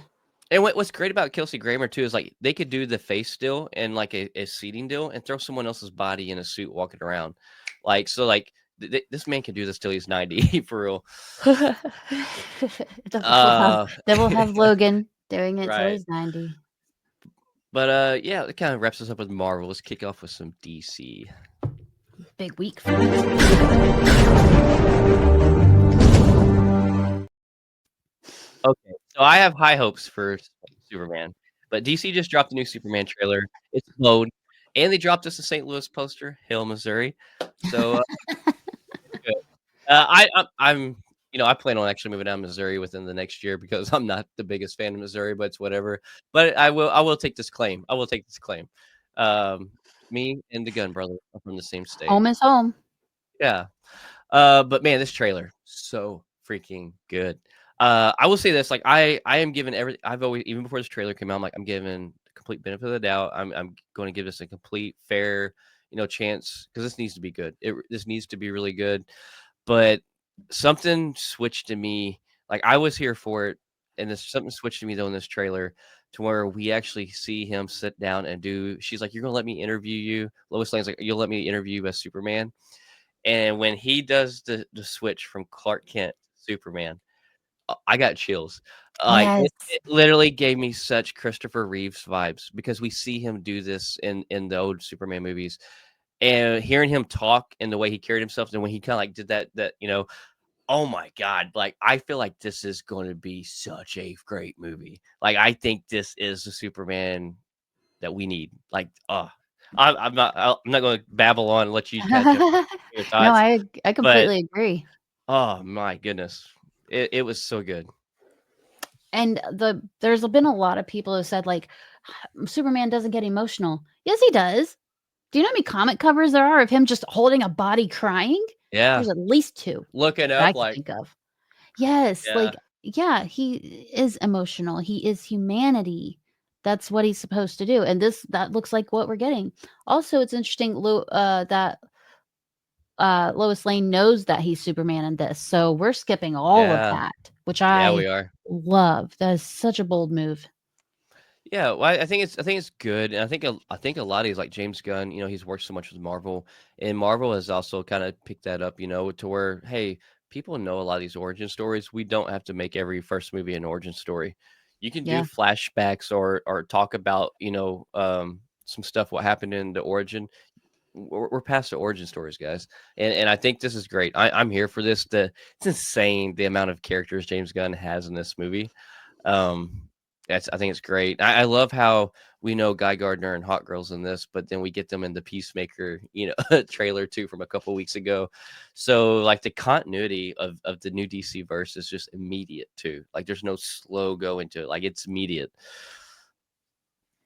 And what's great about Kelsey Grammer too is like they could do the face still and like a seating deal and throw someone else's body in a suit walking around, like so like this man can do this till he's 90 for real. Uh, Then we'll have Logan doing it till right. he's 90. But yeah, it kind of wraps us up with Marvel. Let's kick off with some DC. Big week for me. Okay, so I have high hopes for Superman, but DC just dropped a new Superman trailer. It's load, and they dropped us a St. Louis poster, Hill, Missouri. So good. I'm I plan on actually moving down to Missouri within the next year because I'm not the biggest fan of Missouri, but it's whatever. But I will take this claim. I will take this claim. Um, Me and the Gun brother are from the same state. Home is home. Yeah. But man, this trailer so freaking good. I will say this, like I am giving I've always even before this trailer came out, I'm like I'm giving the complete benefit of the doubt. I'm going to give this a complete fair, chance because this needs to be good. This needs to be really good. But something switched to me. Like I was here for it, and this something switched to me though in this trailer to where we actually see him sit down and do. She's like, "You're gonna let me interview you." Lois Lane's like, "You'll let me interview you as Superman." And when he does the switch from Clark Kent to Superman, I got chills. Like, Yes. it literally gave me such Christopher Reeves vibes because we see him do this in the old Superman movies, and hearing him talk and the way he carried himself, and when he kinda, like, did that, oh my god, like, I feel like this is gonna be such a great movie. Like, I think this is the Superman that we need. Like, I'm not gonna babble on and let you kinda jump your No, thoughts, I but completely agree. oh my goodness. It was so good. And there's been a lot of people who said like Superman doesn't get emotional. Yes, he does. Do you know how many comic covers there are of him just holding a body crying? Yeah. There's at least 2 Looking that I up can like think of. Yes, yeah, like, yeah, he is emotional. He is humanity. That's what he's supposed to do, and that looks like what we're getting. Also, it's interesting, that, Lois Lane knows that he's Superman in this, so we're skipping all of yeah, that, which yeah, I we are. love. That is such a bold move. Yeah, well, I think it's good, and I think a lot of these like James Gunn, he's worked so much with Marvel, and Marvel has also kind of picked that up, to where hey, people know a lot of these origin stories. We don't have to make every first movie an origin story. You can do Yeah. flashbacks or talk about some stuff what happened in the origin. We're past the origin stories, guys, and I think this is great. I'm here for this. It's insane the amount of characters James Gunn has in this movie. Um, I think it's great. I love how we know Guy Gardner and Hot Girls in this, but then we get them in the Peacemaker, trailer too from a couple weeks ago. So like the continuity of the new DC verse is just immediate too. Like there's no slow go into it. Like it's immediate.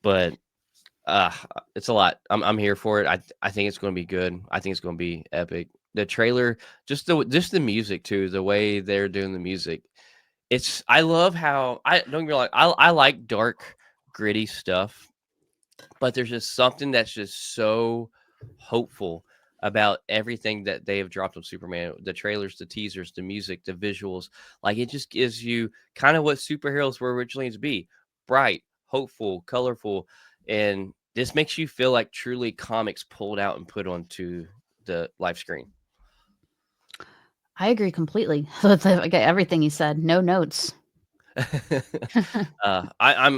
But uh, it's a lot. I'm here for it. I think it's going to be good. I think it's going to be epic. The trailer, just the music too, the way they're doing the music. I love how I don't get me wrong. I like dark, gritty stuff, but there's just something that's just so hopeful about everything that they have dropped on Superman. The trailers, the teasers, the music, the visuals. Like it just gives you kind of what superheroes were originally to be: bright, hopeful, colorful, and this makes you feel like truly comics pulled out and put onto the live screen. I agree completely. That's okay, everything you said, no notes. I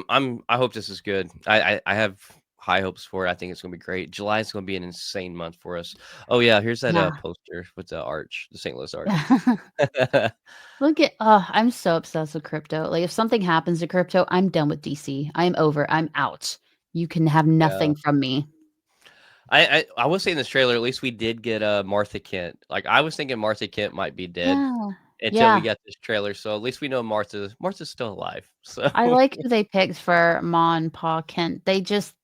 hope this is good. I have high hopes for it. I think it's gonna be great. July is gonna be an insane month for us. Oh yeah, here's that Yeah. poster with the arch, the St. Louis Arch. Look at I'm so obsessed with crypto. Like if something happens to crypto, I'm done with DC. I'm over. I'm out. You can have Yeah. nothing from me. I will say in this trailer, at least we did get Martha Kent. Like I was thinking Martha Kent might be dead Yeah. until we Yeah. got this trailer. So at least we know Martha's still alive. So I like who they picked for Ma and Pa Kent. They just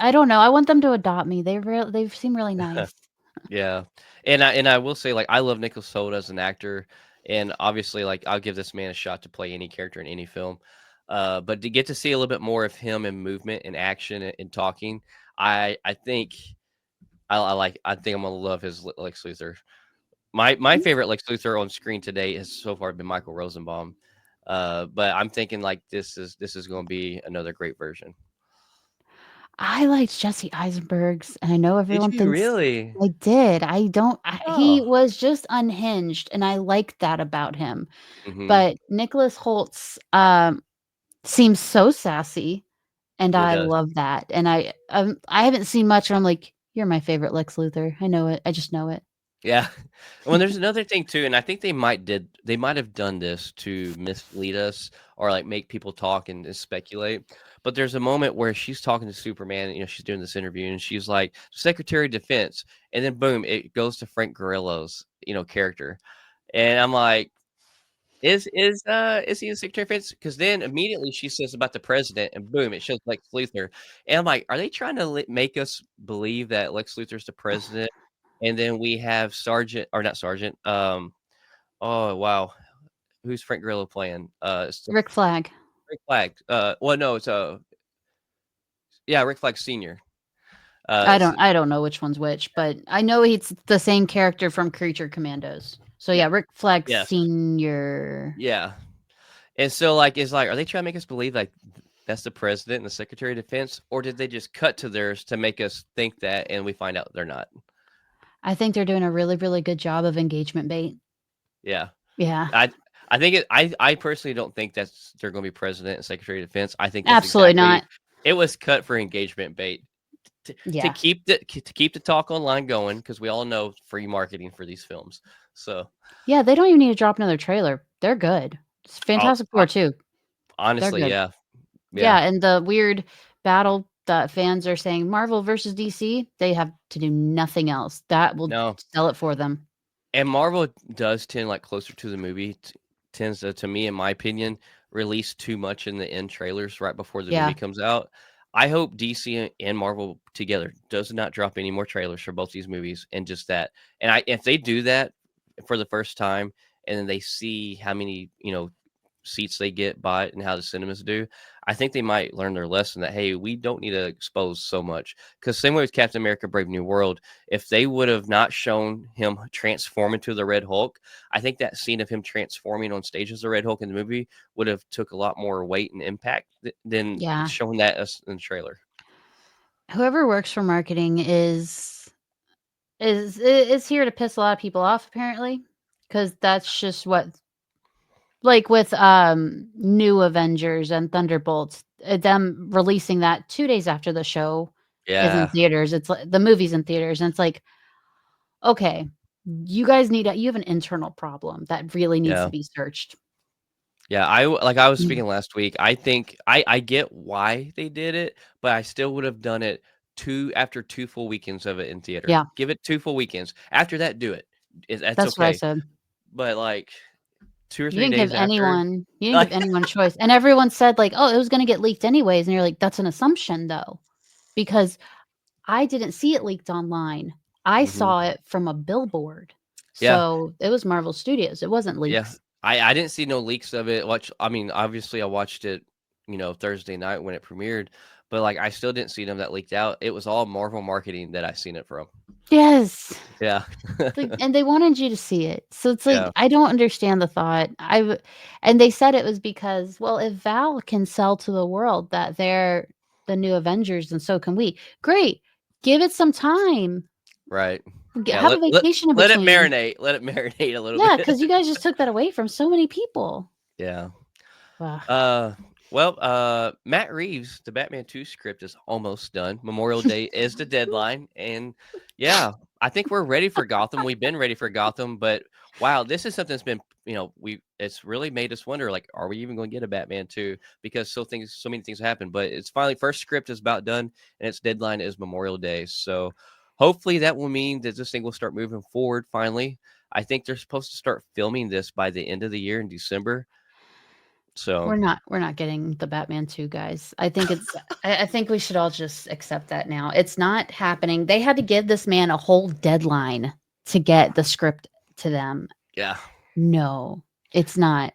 I don't know. I want them to adopt me. They seem really nice. yeah, and I will say, like, I love Nicholas Hoult as an actor, and obviously, like, I'll give this man a shot to play any character in any film. But to get to see a little bit more of him in movement and action and talking, I think I think I'm gonna love his Lex Luthor. My favorite Lex Luthor on screen today has so far been Michael Rosenbaum. But I'm thinking like this is going to be another great version. I liked Jesse Eisenberg's, and I know Did everyone you thinks really? I did. I don't he Oh. was just unhinged, and I liked that about him. Hmm. But Nicholas Holtz, seems so sassy, and It I does. love that, and I haven't seen much, and I'm like, "You're my favorite Lex Luthor." I know it. I just know it. Yeah. Well, there's another thing too, and I think they might have done this to mislead us or like make people talk and speculate. But there's a moment where she's talking to Superman, she's doing this interview and she's like, Secretary of Defense, and then boom, it goes to Frank Grillo's, character. And I'm like, is he the Secretary of Defense? Because then immediately she says about the president, and boom, it shows Lex Luthor. And I'm like, are they trying to make us believe that Lex Luthor's the president? And then we have Sergeant, or not Sergeant. Oh wow, who's Frank Grillo playing? It's Rick Flag. Rick Flag. Well, no, it's yeah, Rick Flag Senior. It's I don't know which one's which, but I know he's the same character from Creature Commandos. So yeah, yeah, Rick Flag yes, Senior. yeah. And so like, it's like, are they trying to make us believe like that's the president and the Secretary of Defense, or did they just cut to theirs to make us think that, and we find out they're not? I think they're doing a really, really good job of engagement bait. Yeah. Yeah, I I think I personally don't think that's they're going to be president and Secretary of Defense. I think that's absolutely exactly not. it was cut for engagement bait to Yeah, keep the talk online going because we all know free marketing for these films. So yeah, they don't even need to drop another trailer. They're good. It's I'll, Fantastic I, Four too. They're honestly, good. yeah, Yeah, yeah, and the weird battle that fans are saying Marvel versus DC, they have to do nothing else. That will no. sell it for them. And Marvel does tend like closer to the movie tends to me, in my opinion, release too much in the end trailers right before the movie Yeah, comes out. I hope DC and Marvel together does not drop any more trailers for both these movies and just that. And if they do that for the first time and then they see how many, seats they get by it and how the cinemas do, I think they might learn their lesson that hey, we don't need to expose so much. Because same way with Captain America: Brave New World, if they would have not shown him transform into the Red Hulk, I think that scene of him transforming on stage as the Red Hulk in the movie would have took a lot more weight and impact than yeah. showing that us in the trailer. Whoever works for marketing is here to piss a lot of people off apparently, because that's just what like with New Avengers and Thunderbolts, them releasing that 2 days after the show is in Yeah, theaters. It's like the movie's in theaters, and it's like, okay, you have an internal problem that really needs yeah. to be searched. Yeah, like I was Mm. speaking last week. I think I get why they did it, but I still would have done it after 2 full weekends of it in theater. Yeah, Give it 2 full weekends. After that, do it. That's that's what I okay. said. But like 2 or 3 days after, You didn't give anyone choice, and everyone said like, "Oh, it was gonna get leaked anyways," and you're like, "That's an assumption though," because I didn't see it leaked online. I Mhm. saw it from a billboard. Yeah, So, it was Marvel Studios, it wasn't yeah. leaks. I didn't see no leaks of it. I mean, obviously I watched it, Thursday night when it premiered, but like I still didn't see them that leaked out. It was all Marvel marketing that I seen it from. Yes. Yeah. Like, and they wanted you to see it. So it's like, Yeah. I don't understand the thought. And they said it was because, well, if Val can sell to the world that they're the new Avengers and so can we. Great. Give it some time. Right. Yeah, Have a vacation in let it between. marinate. Let it marinate a little Yeah, bit. because you guys just took that away from so many people. Yeah. Ugh. Uh, Matt Reeves, the Batman 2 script is almost done. Memorial Day is the deadline. And yeah, I think we're ready for Gotham. We've been ready for Gotham, but wow, this is something that's been, it's really made us wonder, like, are we even going to get a Batman 2? Because so many things happen, but it's finally, first script is about done and its deadline is Memorial Day. So hopefully that will mean that this thing will start moving forward finally. I think they're supposed to start filming this by the end of the year in December. So We're not getting the Batman 2, guys. I think we should all just accept that now. It's not happening. They had to give this man a whole deadline to get the script to them. yeah. No. It's not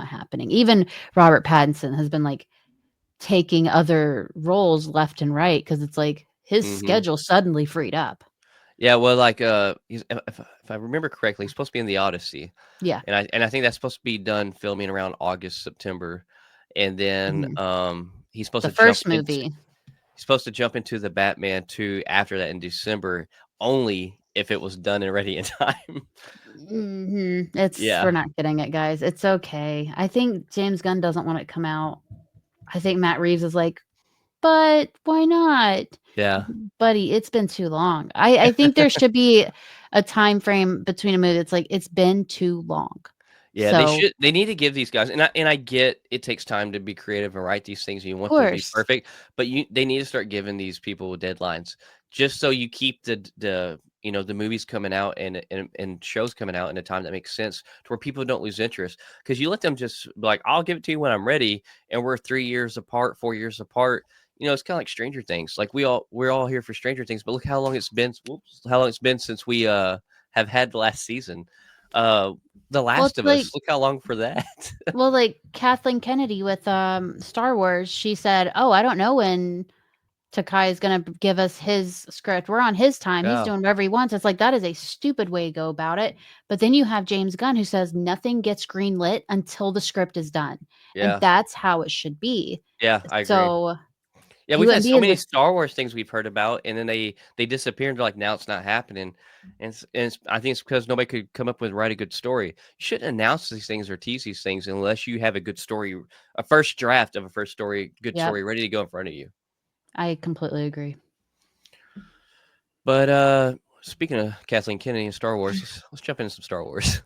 happening. Even Robert Pattinson has been like taking other roles left and right because it's like his Hmm. schedule suddenly freed up. Yeah, well, like if I remember correctly, he's supposed to be in the Odyssey, Yeah. and I think that's supposed to be done filming around August, September, and then Mhm. he's supposed The to jump first in. movie. He's supposed to jump into the Batman 2 after that in December, only if it was done and ready in time. It's Yeah, we're not getting it, guys. It's okay. I think James Gunn doesn't want it to come out. I think Matt Reeves is like, but why not? yeah. Buddy, it's been too long. I think there should be a time frame between a movie. It's like it's been too long. Yeah, they So, should they need to give these guys, and I get it takes time to be creative and write these things, and you of want them to be course. perfect, but they need to start giving these people deadlines just so you keep the movies coming out and shows coming out in a time that makes sense to where people don't lose interest. Because you let them just be like, "I'll give it to you when I'm ready," and we're 3 years apart, 4 years apart. It's kinda like Stranger Things. Like, we're all here for Stranger Things, but look how long it's been how long it's been since we, have had the last season. Uh the Well, Last it's of like Us, look how long for that. Kathleen Kennedy with Star Wars. She said, "Oh, I don't know when Takai is gonna give us his script. We're on his time. He's Yeah, doing whatever he wants." It's like that is a stupid way to go about it. But then you have James Gunn who says nothing gets greenlit until the script is done, and yeah, that's how it should be. yeah, I agree. So Yeah, he we've had wouldn't be so as many if Star Wars things we've heard about, and then they disappear, and they're like, "Now it's not happening," and I think it's because nobody could come up with write a good story. You shouldn't announce these things or tease these things unless you have a good story, a first draft of a first story, good Yep, story ready to go in front of you. I completely agree. But, speaking of Kathleen Kennedy and Star Wars, let's jump into some Star Wars.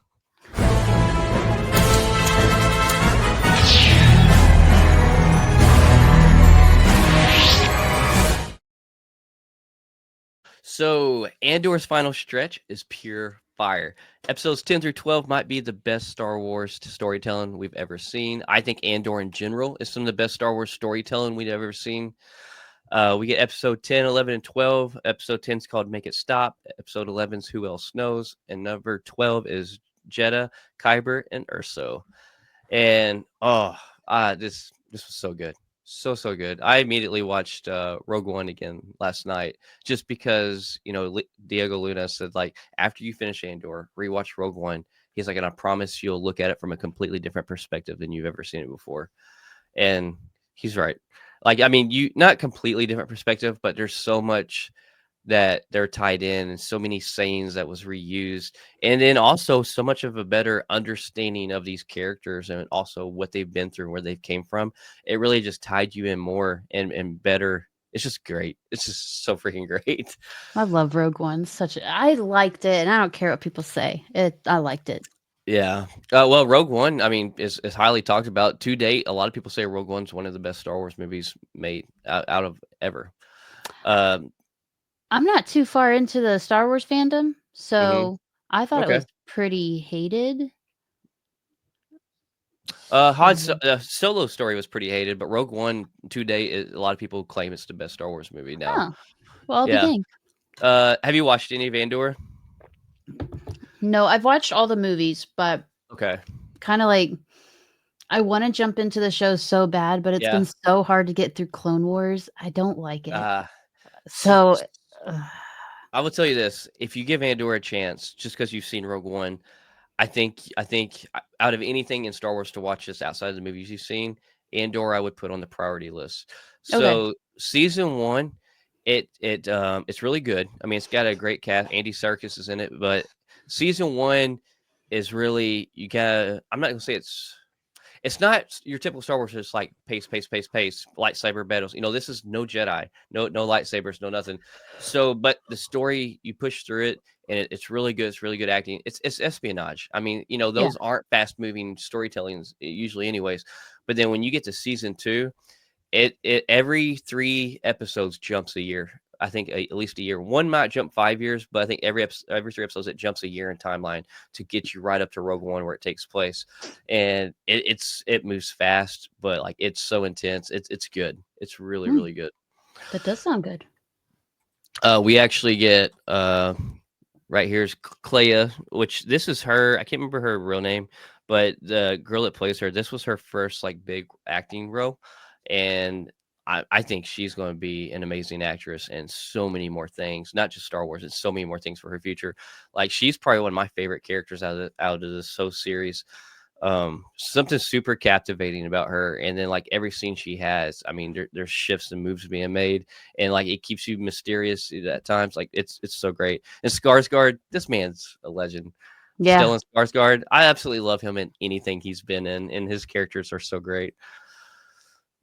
So, Andor's final stretch is pure fire. Episodes 10 through 12 might be the best Star Wars storytelling we've ever seen. I think Andor in general is some of the best Star Wars storytelling we've ever seen. We get episode 10, 11, and 12. Episode 10 is called Make It Stop. Episode 11 is Who Else Knows. And number 12 is Jeddah, Kyber, and Urso. And this was so good. So good. I immediately watched Rogue One again last night just because, Diego Luna said like after you finish Andor, rewatch Rogue One. He's like, and I promise you'll look at it from a completely different perspective than you've ever seen it before. And he's right. Like, I mean, you not completely different perspective, but there's so much that they're tied in and so many sayings that was reused, and then also so much of a better understanding of these characters and also what they've been through and where they came from. It really just tied you in more and better. It's just great. It's just so freaking great. I love Rogue One. I liked it, and I don't care what people say. I liked it. Yeah. Well, Rogue One, I mean, is highly talked about to date. A lot of people say Rogue One's one of the best Star Wars movies made out of ever. Um, I'm not too far into the Star Wars fandom, mhm. so I thought it Okay. was pretty hated. Han So, Solo story was pretty hated, but Rogue One today, a lot of people claim it's the best Star Wars movie now. oh, well, I'll be Yeah. dang. Have you watched any of Andor? No, I've watched all the movies, but Okay. kind of like I want to jump into the show so bad, but it's Yeah. been so hard to get through Clone Wars. I don't like it. Uh, s- So, s- ugh, I will tell you this: if you give Andor a chance, just because you've seen Rogue One, I think out of anything in Star Wars to watch just outside of the movies you've seen, Andor I would put on the priority list. okay, So season one, it's really good. I mean, it's got a great cast. Andy Serkis is in it, but season one is really you gotta. I'm not gonna say it's not your typical Star Wars, just like pace, pace, pace, pace, lightsaber battles. This is no Jedi, no lightsabers, no nothing. So, but the story you push through it, and it's really good. It's really good acting. It's espionage. I mean, yeah, those aren't fast moving storytellings usually, anyways. But then when you get to season two, it every 3 episodes jumps a year. I think at least a year. One might jump 5 years, but I think every 3 episodes it jumps a year in timeline to get you right up to Rogue One where it takes place, and it moves fast, but like it's so intense. It's good. It's really mm, really good. that does sound good. We actually get right here's Clea, which this is her. I can't remember her real name, but the girl that plays her, this was her first like big acting role, and I think she's going to be an amazing actress and so many more things, not just Star Wars, and so many more things for her future. Like she's probably one of my favorite characters out of this whole series. Something super captivating about her, and then like every scene she has, I mean, there's shifts and moves being made, and like it keeps you mysterious at times. Like it's so great. And Skarsgård, this man's a legend. Yeah, Stellan Skarsgård, I absolutely love him in anything he's been in, and his characters are so great.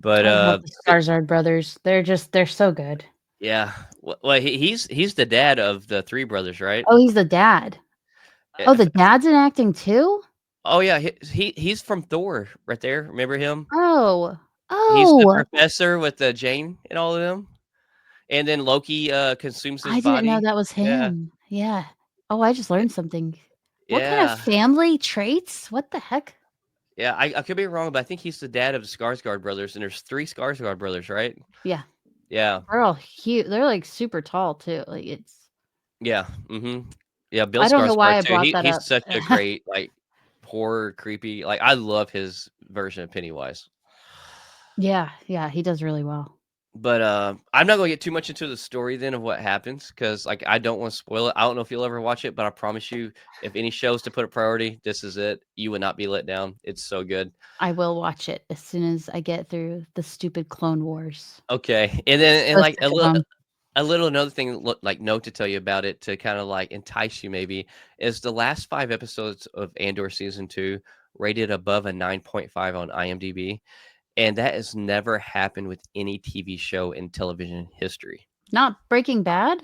But I love the Skarsgård brothers. They're so good. yeah, well, he's the dad of the three brothers, right? Oh, he's the dad. Oh, the dad's in acting too? Oh yeah, he's from Thor right there. Remember him? Oh. He's the Oh, professor with the Jane and all of them. And then Loki consumes his I didn't know body. that was Yeah, him. Yeah. Oh, I just learned something. What kind of yeah, family traits? What the heck? yeah. I could be wrong, but I think he's the dad of the Skarsgård brothers, and there's three Skarsgård brothers, right? Yeah. Yeah, They're all huge. They're like super tall too. Like it's yeah, yeah. Bill I don't know Skarsgård why I too. brought that He's up. such a great like horror creepy. Like I love his version of Pennywise. Yeah, yeah, he does really well. But I'm not gonna get too much into the story then of what happens because like I don't want to spoil it. I don't know if you'll ever watch it, but I promise you, if any shows to put a priority, this is it. You would not be let down. It's so good. I will watch it as soon as I get through the stupid Clone Wars. Okay, and then and So like sick of 'em. a little another thing like note to tell you about it to kind of like entice you maybe is the last 5 episodes of Andor season 2 rated above a 9.5 on IMDb, and that has never happened with any TV show in television history. Not Breaking Bad?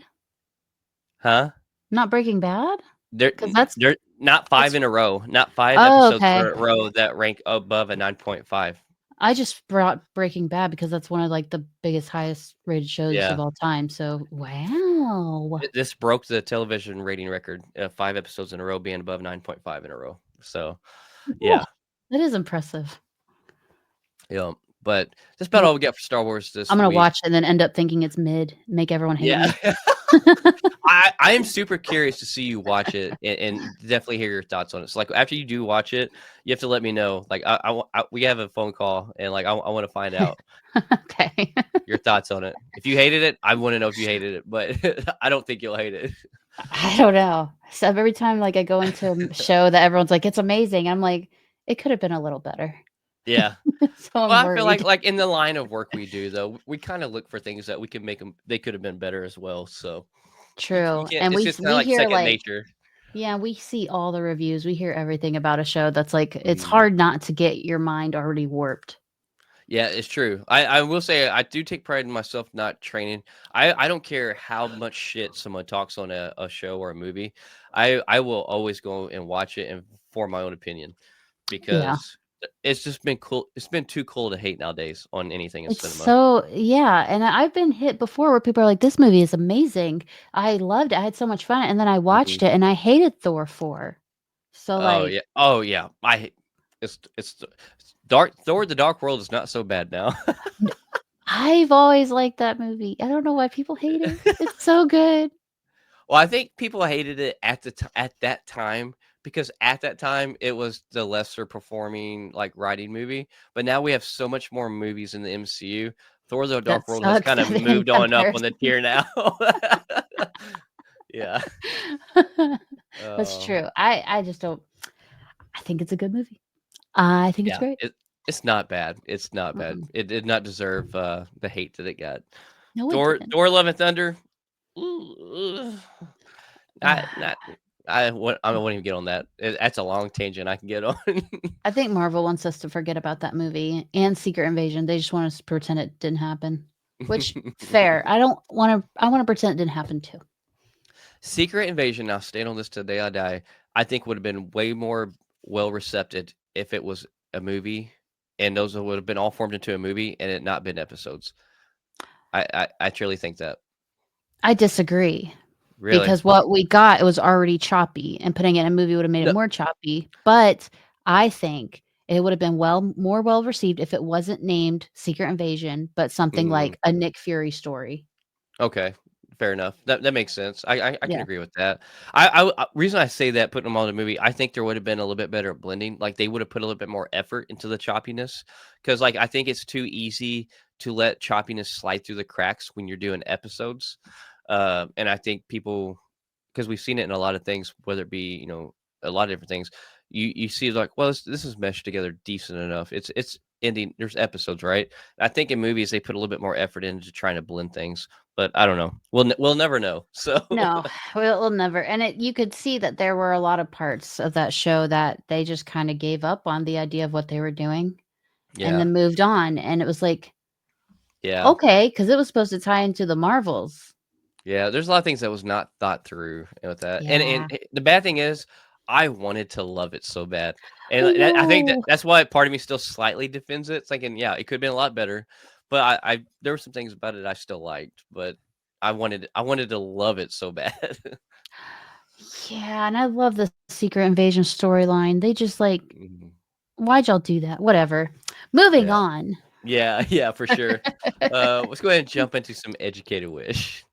Huh? Not Breaking Bad? They're 'Cause that's they're not 5 that's in a row, not 5 Oh, episodes in okay. a row that rank above a 9.5. I just brought Breaking Bad because that's one of, like, the biggest, highest rated shows of Yeah. all time, so wow. This broke the television rating record, 5 episodes in a row being above 9.5 in a row. So, Woah, yeah. that is impressive. Yeah, but that's I'm about all we got for Star Wars I'm this gonna week. watch and then end up thinking it's mid, make everyone hate Yeah. me. I am super curious to see you watch it and definitely hear your thoughts on it. So, like, after you do watch it, you have to let me know. Like, we have a phone call, and, like, I wanna find out Okay. your thoughts on it. If you hated it, I wanna know if you hated it, but I don't think you'll hate it. I don't know. So every time, like, I go into a show that everyone's like, "It's amazing," I'm like, "It could have been a little better." Yeah. So I'm Well, I feel worried. like in the line of work we do, though, we kinda look for things that we can make them. They could have been better as well, so you True, can't and it's just kinda we like hear, second like nature. yeah, we see all the reviews, we hear everything about a show that's like it's Mhm. hard not to get your mind already warped. Yeah, it's true. I will say I do take pride in myself not training. I don't care how much shit someone talks on a show or a movie. I will always go and watch it and form my own opinion Yeah. because it's just been cool. It's been too cool to hate nowadays on anything in It's cinema. so yeah, and I've been hit before where people are like, "This movie is amazing. I loved it. I had so much fun," and then I Mhm. watched it and I hated Thor 4. So, Oh like, yeah. Oh yeah. It's Dark Thor: The Dark World is not so bad now. n I've always liked that movie. I don't know why people hate it. It's so good. Well, I think people hated it at that time because at that time it was the lesser performing like writing movie. But now we have so much more movies in the MCU. Thor: The That Dark World has sucks kind of in moved on up on the comparison. tier now. Yeah. That's Oh, true. I just don't I think it's a good movie. I think it's yeah. great. It's not bad. It's not bad. Mm-mm. It did not deserve the hate that it got. No, it didn't. Thor: Love and Thunder. Ooh, not I won't even get on that. That's a long tangent I can get on. I think Marvel wants us to forget about that movie and Secret Invasion. They just want us to pretend it didn't happen, which fair. I wanna pretend it didn't happen too. Secret Invasion, now staying on this till the day I die, I think would have been way more well received if it was a movie, and those would have been all formed into a movie and it not been episodes. I truly think that. I disagree Really? because what we got, it was already choppy, and putting it in a movie would have made it No. more choppy, but I think it would have been more well received if it wasn't named Secret Invasion, but something Mm, like a Nick Fury story. okay. Fair enough. That makes sense. I can Yeah. agree with that. Reason I say that, putting them all in the movie, I think there would have been a little bit better blending. Like they would have put a little bit more effort into the choppiness, because like I think it's too easy to let choppiness slide through the cracks when you're doing episodes. And I think people, because we've seen it in a lot of things, whether it be a lot of different things, you see like, well, this is meshed together decent enough. It's ending. There's episodes, right? I think in movies they put a little bit more effort into trying to blend things, but I don't know. We'll never know. So No, we'll never. And you could see that there were a lot of parts of that show that they just kind of gave up on the idea of what they were doing and yeah, then moved on. And it was like, yeah, okay, because it was supposed to tie into the Marvels. yeah. There's a lot of things that was not thought through with that, and Yeah. the bad thing is, I wanted to love it so bad, and I I think know. that's why part of me still slightly defends it. It's thinking, yeah, it could have been a lot better, but I there were some things about it I still liked, but I wanted to love it so bad. Yeah, and I love the Secret Invasion storyline. They just like, Mhm. why'd y'all do that? Whatever. Moving Yeah. on. Yeah, yeah, for sure. Let's go ahead and jump into some educated wish.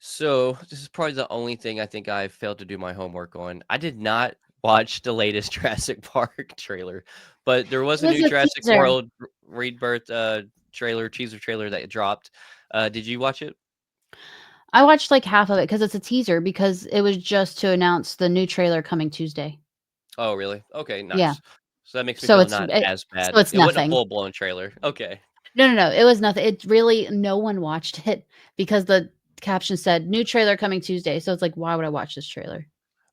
So this is probably the only thing I think I failed to do my homework on. I did not watch the latest Jurassic Park trailer, but there was It a was new a Jurassic teaser. World Rebirth teaser trailer that dropped. Did you watch it? I watched like half of it because it's a teaser because it was just to announce the new trailer coming Tuesday. Oh, really? Okay, Yeah. nice. So that makes me So feel it's not as so bad. it's It wasn't a nothing. full blown trailer. Okay, No, no, no. It was nothing. It really no one watched it because the caption said new trailer coming Tuesday. So it's like, why would I watch this trailer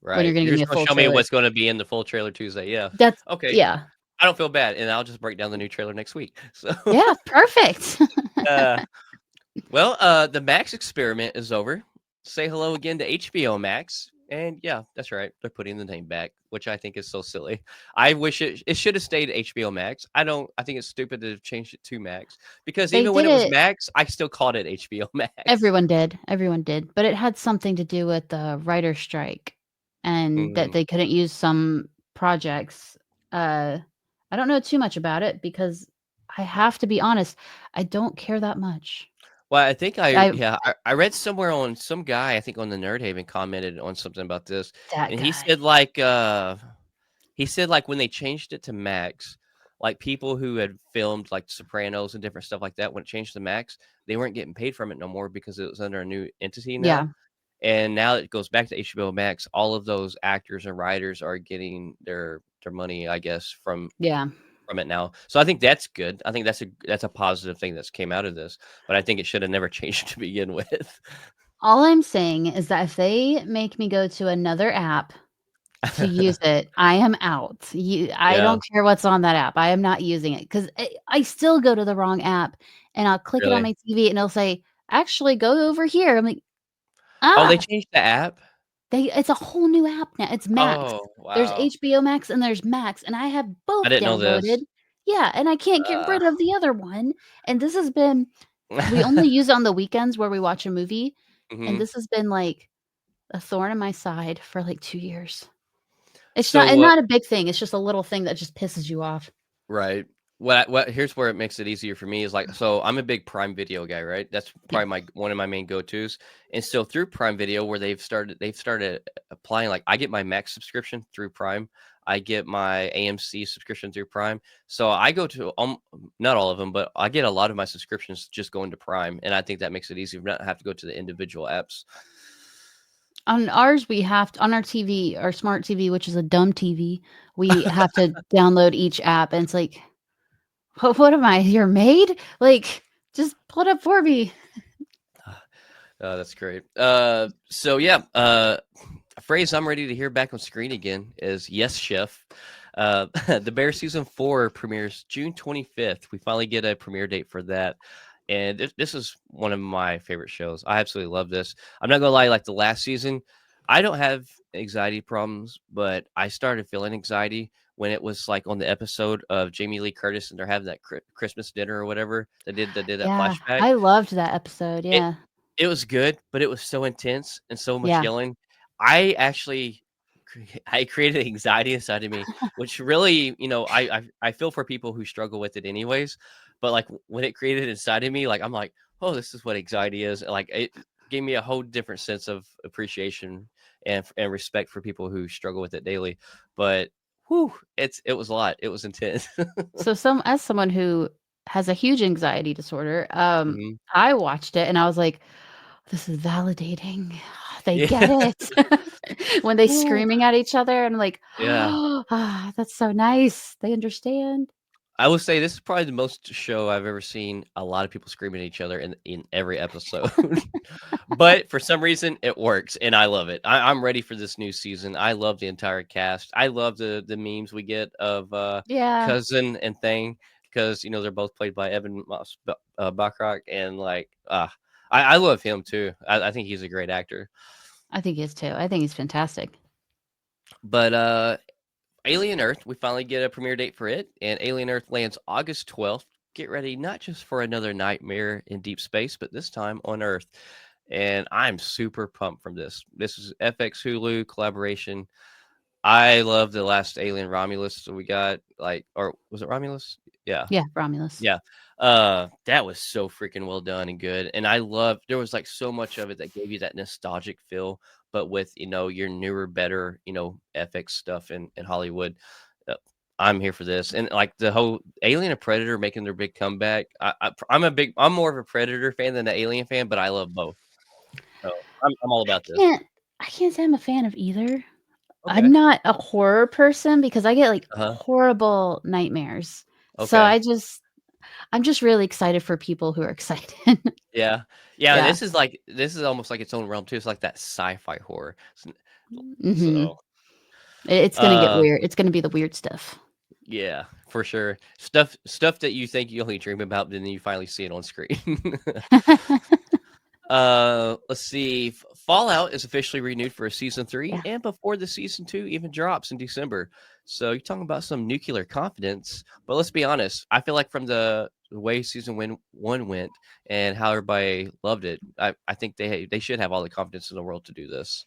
when you're right. gonna give You're me just a gonna full show me trailer? what's going to be in the full trailer Tuesday. Yeah. That's Okay. yeah. I don't feel bad, and I'll just break down the new trailer next week. So, Yeah, perfect. uh, well, the Max experiment is over. Say hello again to HBO Max. And yeah, that's right. They're putting the name back, which I think is so silly. I wish it should have stayed HBO Max. I think it's stupid to have changed it to Max, because They even when did it was it Max, I still called it HBO Max. everyone did, but it had something to do with the writer strike and that Mhm. they couldn't use some projects. Uh, I don't know too much about it because I have to be honest, I don't care that much. Well, I think I I read somewhere on some guy, I think on the Nerd Haven, commented on something about this, that and guy. he said like when they changed it to Max, like people who had filmed like Sopranos and different stuff like that, when it changed to Max, they weren't getting paid from it no more because it was under a new entity now. Yeah, And now it goes back to HBO Max. All of those actors and writers are getting their money, I guess, yeah. from it now. So I think that's good. I think that's a positive thing that's came out of this. But I think it should have never changed to begin with. All I'm saying is that if they make me go to another app to use it, I am out. I Yeah, don't care what's on that app. I am not using it because I still go to the wrong app and I'll click it on really. my TV and it'll say, actually go over here. I'm like, Oh, they ah, changed the app? it's a whole new app now. It's Max. Oh, There's wow. HBO Max and there's Max, and I have I both didn't know downloaded. this. Yeah, and I can't get Uh, rid of the other one. And this has been, we only use it on the weekends where we watch a movie. And mhm. this has been like a thorn in my side for like 2 years. It's not, and So, not a big thing. It's just a little thing that just pisses you off. right. What here's where it makes it easier for me is like, so I'm a big Prime Video guy, right? That's Yeah. probably my one of my main go-tos. And so through Prime Video, where they've started applying, like I get my Max subscription through Prime. I get my AMC subscription through Prime. So I go to not all of them, but I get a lot of my subscriptions just going to Prime, and I think that makes it easier not have to go to the individual apps. On ours, we have to, on our TV, our smart TV, which is a dumb TV, we have to download each app. And it's like, what am I, your maid? Like, just pull it up for me. That's great. So yeah, a phrase I'm ready to hear back on screen again is "Yes, Chef." The Bear season 4 premieres June 25th. We finally get a premiere date for that, and this is one of my favorite shows. I absolutely love this. I'm not gonna lie, like the last season, I don't have anxiety problems, but I started feeling anxiety when it was like on the episode of Jamie Lee Curtis and they're having that Christmas dinner or whatever. They did that Yeah, flashback. I loved that episode, It yeah. it was good, but it was so intense and so much Yeah. yelling. I actually I created anxiety inside of me, which really, I feel for people who struggle with it anyways. But like when it created inside of me, like I'm like, oh, this is what anxiety is. Like it gave me a whole different sense of appreciation and respect for people who struggle with it daily. But whew, it was a lot. It was intense. So as someone who has a huge anxiety disorder, Hmm. I watched it and I was like, this is validating. They get Yeah. it. When they Woo. screaming at each other, and I'm like, Yeah. ah, that's so nice. They understand. I will say this is probably the most show I've ever seen a lot of people screaming at each other in every episode. But for some reason, it works, and I love it. I'm ready for this new season. I love the entire cast. I love the memes we get of Yeah, cousin and thing because they're both played by Evan Bachrach, and like I love him too. I think he's a great actor. I think he is too. I think he's fantastic. But Alien Earth, we finally get a premiere date for it, and Alien Earth lands August 12th. Get ready not just for another nightmare in deep space, but this time on Earth. And I'm super pumped from this. This is FX Hulu collaboration. I love the last Alien Romulus that we got. Like, or was it Romulus? Yeah. Yeah, Romulus. Yeah. That was so freaking well done and good. And I love there was like so much of it that gave you that nostalgic feel, but with your newer, better, FX stuff in Hollywood. Uh, I'm here for this. And like the whole Alien and Predator making their big comeback. I'm more of a Predator fan than an Alien fan, but I love both. So I'm all I about this. can't I can't say I'm a fan of either. I'm Okay. not a horror person because I get like Uh-huh. horrible nightmares. So Okay. I'm just really excited for people who are excited. Yeah. Yeah, Yeah. this is almost like its own realm too. It's like that sci-fi horror. Mhm. So, It's gonna get uh weird. It's gonna be the weird stuff. yeah, for sure. Stuff that you think you only dream about, then you finally see it on screen. Let's see. Fallout is officially renewed for a season 3 Yeah. and before the season 2 even drops in December. So you're talking about some nuclear confidence, but let's be honest. I feel like from the way one went and how everybody loved it, I think they should have all the confidence in the world to do this.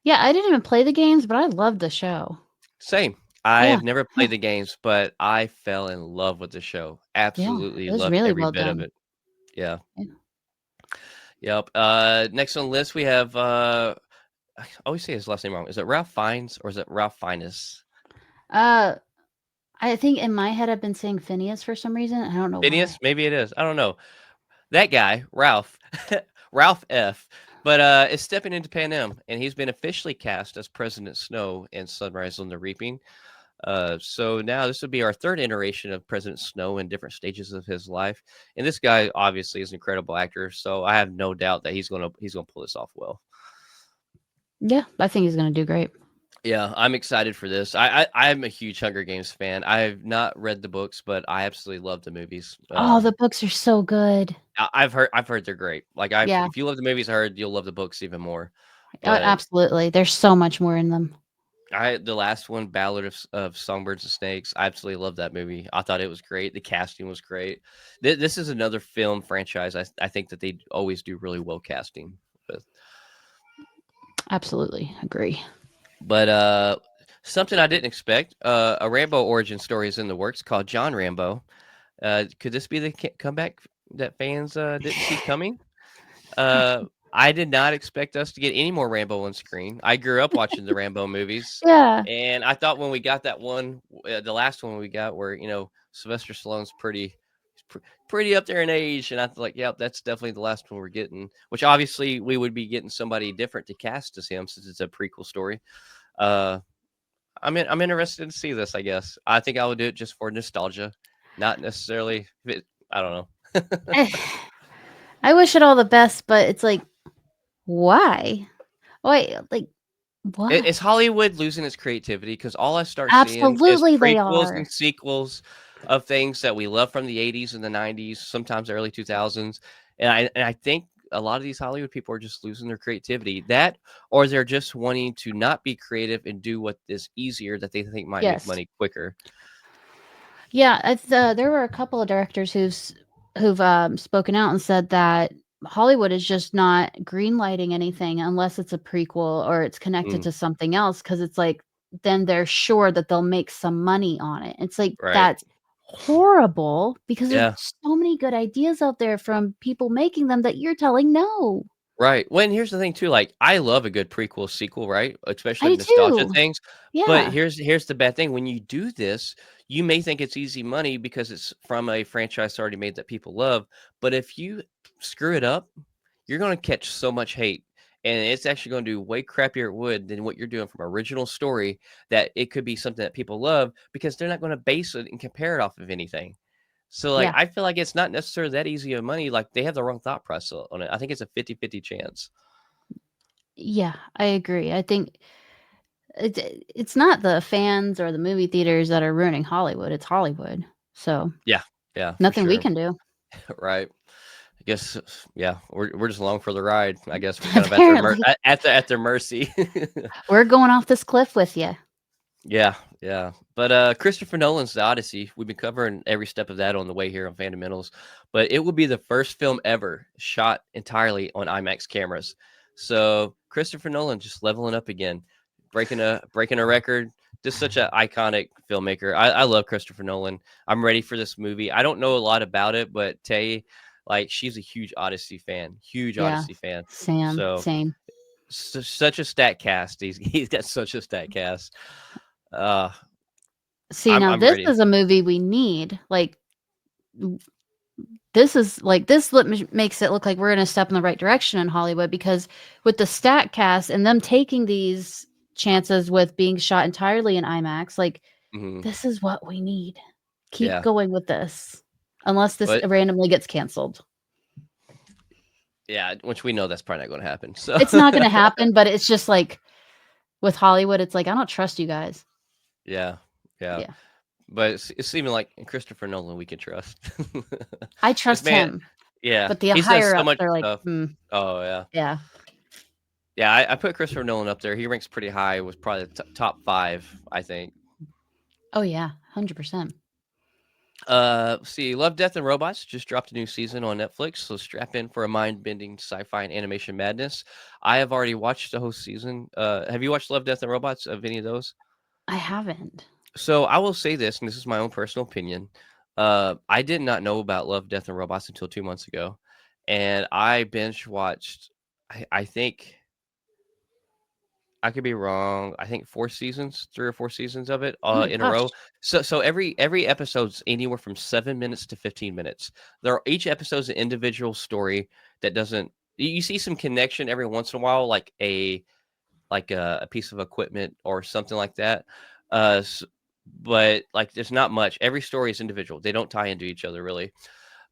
Yeah, I didn't even play the games, but I loved the show. Same. Yeah, I've never yeah, played the games, but I fell in love with the show. yeah. Absolutely It was loved really every well bit of done. it. Yeah. Yeah. Yep. Next on the list we have I always say his last name wrong. Is it Ralph Fiennes or is it Ralph Fiennes? Uh, I think in my head I've been saying Phineas for some reason. I don't know Phineas? why. Maybe it is. I don't know. That guy, Ralph, Ralph F. But is stepping into Panem, and he's been officially cast as President Snow in Sunrise on the Reaping. So now this would be our third iteration of President Snow in different stages of his life. And this guy obviously is an incredible actor, so I have no doubt that he's gonna pull this off well. Yeah, I think he's gonna do great. Yeah, I'm excited for this. I'm a huge Hunger Games fan. I have not read the books, but I absolutely love the movies. Oh, the books are so good. I've heard they're great. Like Yeah, if you love the movies, I heard you'll love the books even more. But absolutely. There's so much more in them. the last one, Ballad of Songbirds and Snakes, I absolutely love that movie. I thought it was great. The casting was great. This is another film franchise. I think that they always do really well casting with. Absolutely agree. But something I didn't expect. A Rambo origin story is in the works called John Rambo. Could this be the comeback that fans didn't see coming? Uh, I did not expect us to get any more Rambo on screen. I grew up watching the Rambo movies, Yeah. and I thought when we got that one, the last one we got, where Sylvester Stallone's pretty up there in age, and I thought, like, yep, that's definitely the last one we're getting. Which obviously we would be getting somebody different to cast as him since it's a prequel story. Uh, I'm interested to see this. I guess I think I would do it just for nostalgia, not necessarily. I don't know. I wish it all the best, but it's like, why? Wait, like, what? Is Hollywood losing its creativity? Because all I start seeing is Absolutely, they prequels are. and sequels of things that we love from the 80s and the 90s, sometimes the early 2000s. And I think a lot of these Hollywood people are just losing their creativity. That, or they're just wanting to not be creative and do what is easier that they think might make Yes. money quicker. Yeah, there were a couple of directors who've spoken out and said that Hollywood is just not greenlighting anything unless it's a prequel or it's connected Mm, to something else, because it's like then they're sure that they'll make some money on it. It's like right. that's horrible because there's Yeah. so many good ideas out there from people making them that you're telling no. Right. Well, and here's the thing too, like, I love a good prequel sequel, right? Especially I of do nostalgia too. things. But Yeah. here's the bad thing. When you do this, you may think it's easy money because it's from a franchise already made that people love. But if you screw it up, you're gonna catch so much hate. And it's actually gonna do way crappier wood than what you're doing from original story that it could be something that people love because they're not gonna base it and compare it off of anything. So, like, Yeah. I feel like it's not necessarily that easy of money, like, they have the wrong thought process on it. I think it's a 50-50 chance. Yeah, I agree. I think it's not the fans or the movie theaters that are ruining Hollywood, it's Hollywood. So, Yeah, yeah, for nothing we sure. can do. Right. I guess, yeah, we're just along for the ride. I guess we're kind of at their Apparently, at their mercy. we're going off this cliff with you. Yeah, yeah. But, Christopher Nolan's The Odyssey, we've been covering every step of that on the way here on Fandomentals, but it will be the first film ever shot entirely on IMAX cameras. So, Christopher Nolan just leveling up again, breaking a record. Just such an iconic filmmaker. I love Christopher Nolan. I'm ready for this movie. I don't know a lot about it, but Tay, like, she's a huge Odyssey fan, huge Yeah, Odyssey fan. Sam, So, same. such a stat cast. He's got such a stat cast. Uh, See, now I'm this ready. is a movie we need. Like, w this is like, this makes it look like we're in a step in the right direction in Hollywood, because with the stat cast and them taking these chances with being shot entirely in IMAX, like, Mhm. this is what we need. Keep Yeah, going with this, unless this but randomly gets canceled. yeah, which we know that's probably not gonna happen, so It's not gonna happen, but it's just like, with Hollywood, it's like, I don't trust you guys. yeah, yeah, Yeah. but it's seeming like Christopher Nolan we can trust. I This trust man, him, yeah, but the he's done higher so ups much are like, stuff. "Hmm, Oh, yeah. yeah. Yeah, I put Christopher Nolan up there. He ranks pretty high, was probably the top 5, I think. Oh, yeah, 100%." Let's see, Love, Death, and Robots just dropped a new season on Netflix, so strap in for a mind-bending sci-fi and animation madness. I have already watched the whole season. Have you watched Love, Death, and Robots of any of those? I haven't. So I will say this, and this is my own personal opinion. I did not know about Love, Death, and Robots until 2 months ago, and I binge watched. I think I could be wrong. I think 4 seasons, 3 or 4 seasons of it, Oh my in a row. gosh. So every episode's anywhere from 7 minutes to 15 minutes. Each episode's an individual story that doesn't. You see some connection every once in a while, like a piece of equipment or something like that. S but, like, there's not much. Every story is individual. They don't tie into each other really,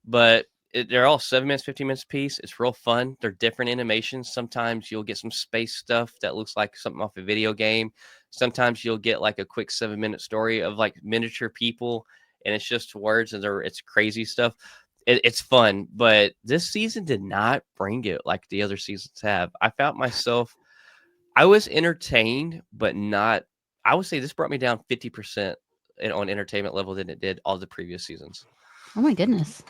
but they're all 7 minutes, 15 minutes apiece. It's real fun. They're different animations. Sometimes you'll get some space stuff that looks like something off a video game. Sometimes you'll get, like, a quick 7-minute story of, like, miniature people, and it's just words, and it's crazy stuff. It's fun, but this season did not bring it like the other seasons have. I found myself I was entertained, but not I would say this brought me down 50% on entertainment level than it did all the previous seasons. Oh my goodness.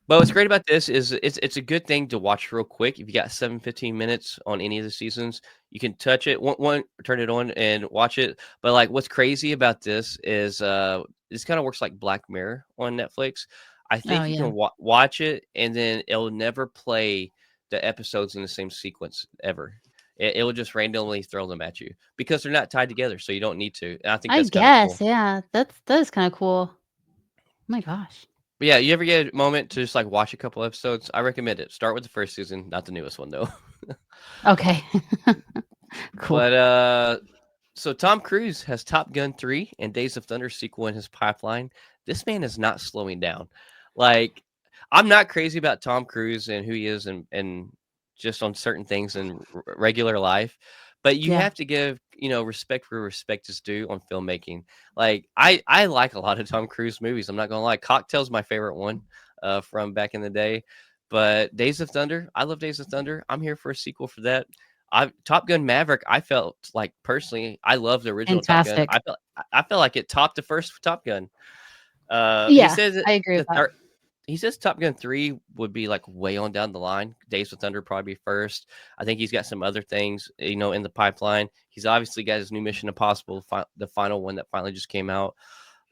But what's great about this is it's a good thing to watch real quick. If you got 7-15 minutes on any of the seasons, you can touch it, turn it on and watch it. But, like, what's crazy about this is, this kinda works like Black Mirror on Netflix. I Oh, think you yeah. can watch it, and then it'll never play the episodes in the same sequence ever. It will just randomly throw them at you because they're not tied together, so you don't need to, and I think I that's kinda guess, cool. yeah. That is kinda cool. Oh my gosh. But, yeah, you ever get a moment to just, like, watch a couple episodes? I recommend it. Start with the 1st season, not the newest one, though. Okay. Cool. But, so Tom Cruise has Top Gun 3 and Days of Thunder sequel in his pipeline. This man is not slowing down. Like, I'm not crazy about Tom Cruise and who he is and just on certain things in regular life, but you Yeah. have to give, respect where respect is due on filmmaking. Like, I like a lot of Tom Cruise movies. I'm not gonna lie. Cocktail's my favorite one from back in the day. But Days of Thunder, I love Days of Thunder. I'm here for a sequel for that. I Top Gun Maverick, I felt like personally, I love the original Top Gun. Fantastic. I felt like it topped the first Top Gun. He Yeah, says that I agree with the that. third he says Top Gun 3 would be like way on down the line. Days of Thunder probably be first. I think he's got some other things, in the pipeline. He's obviously got his new Mission Impossible, the final one that finally just came out.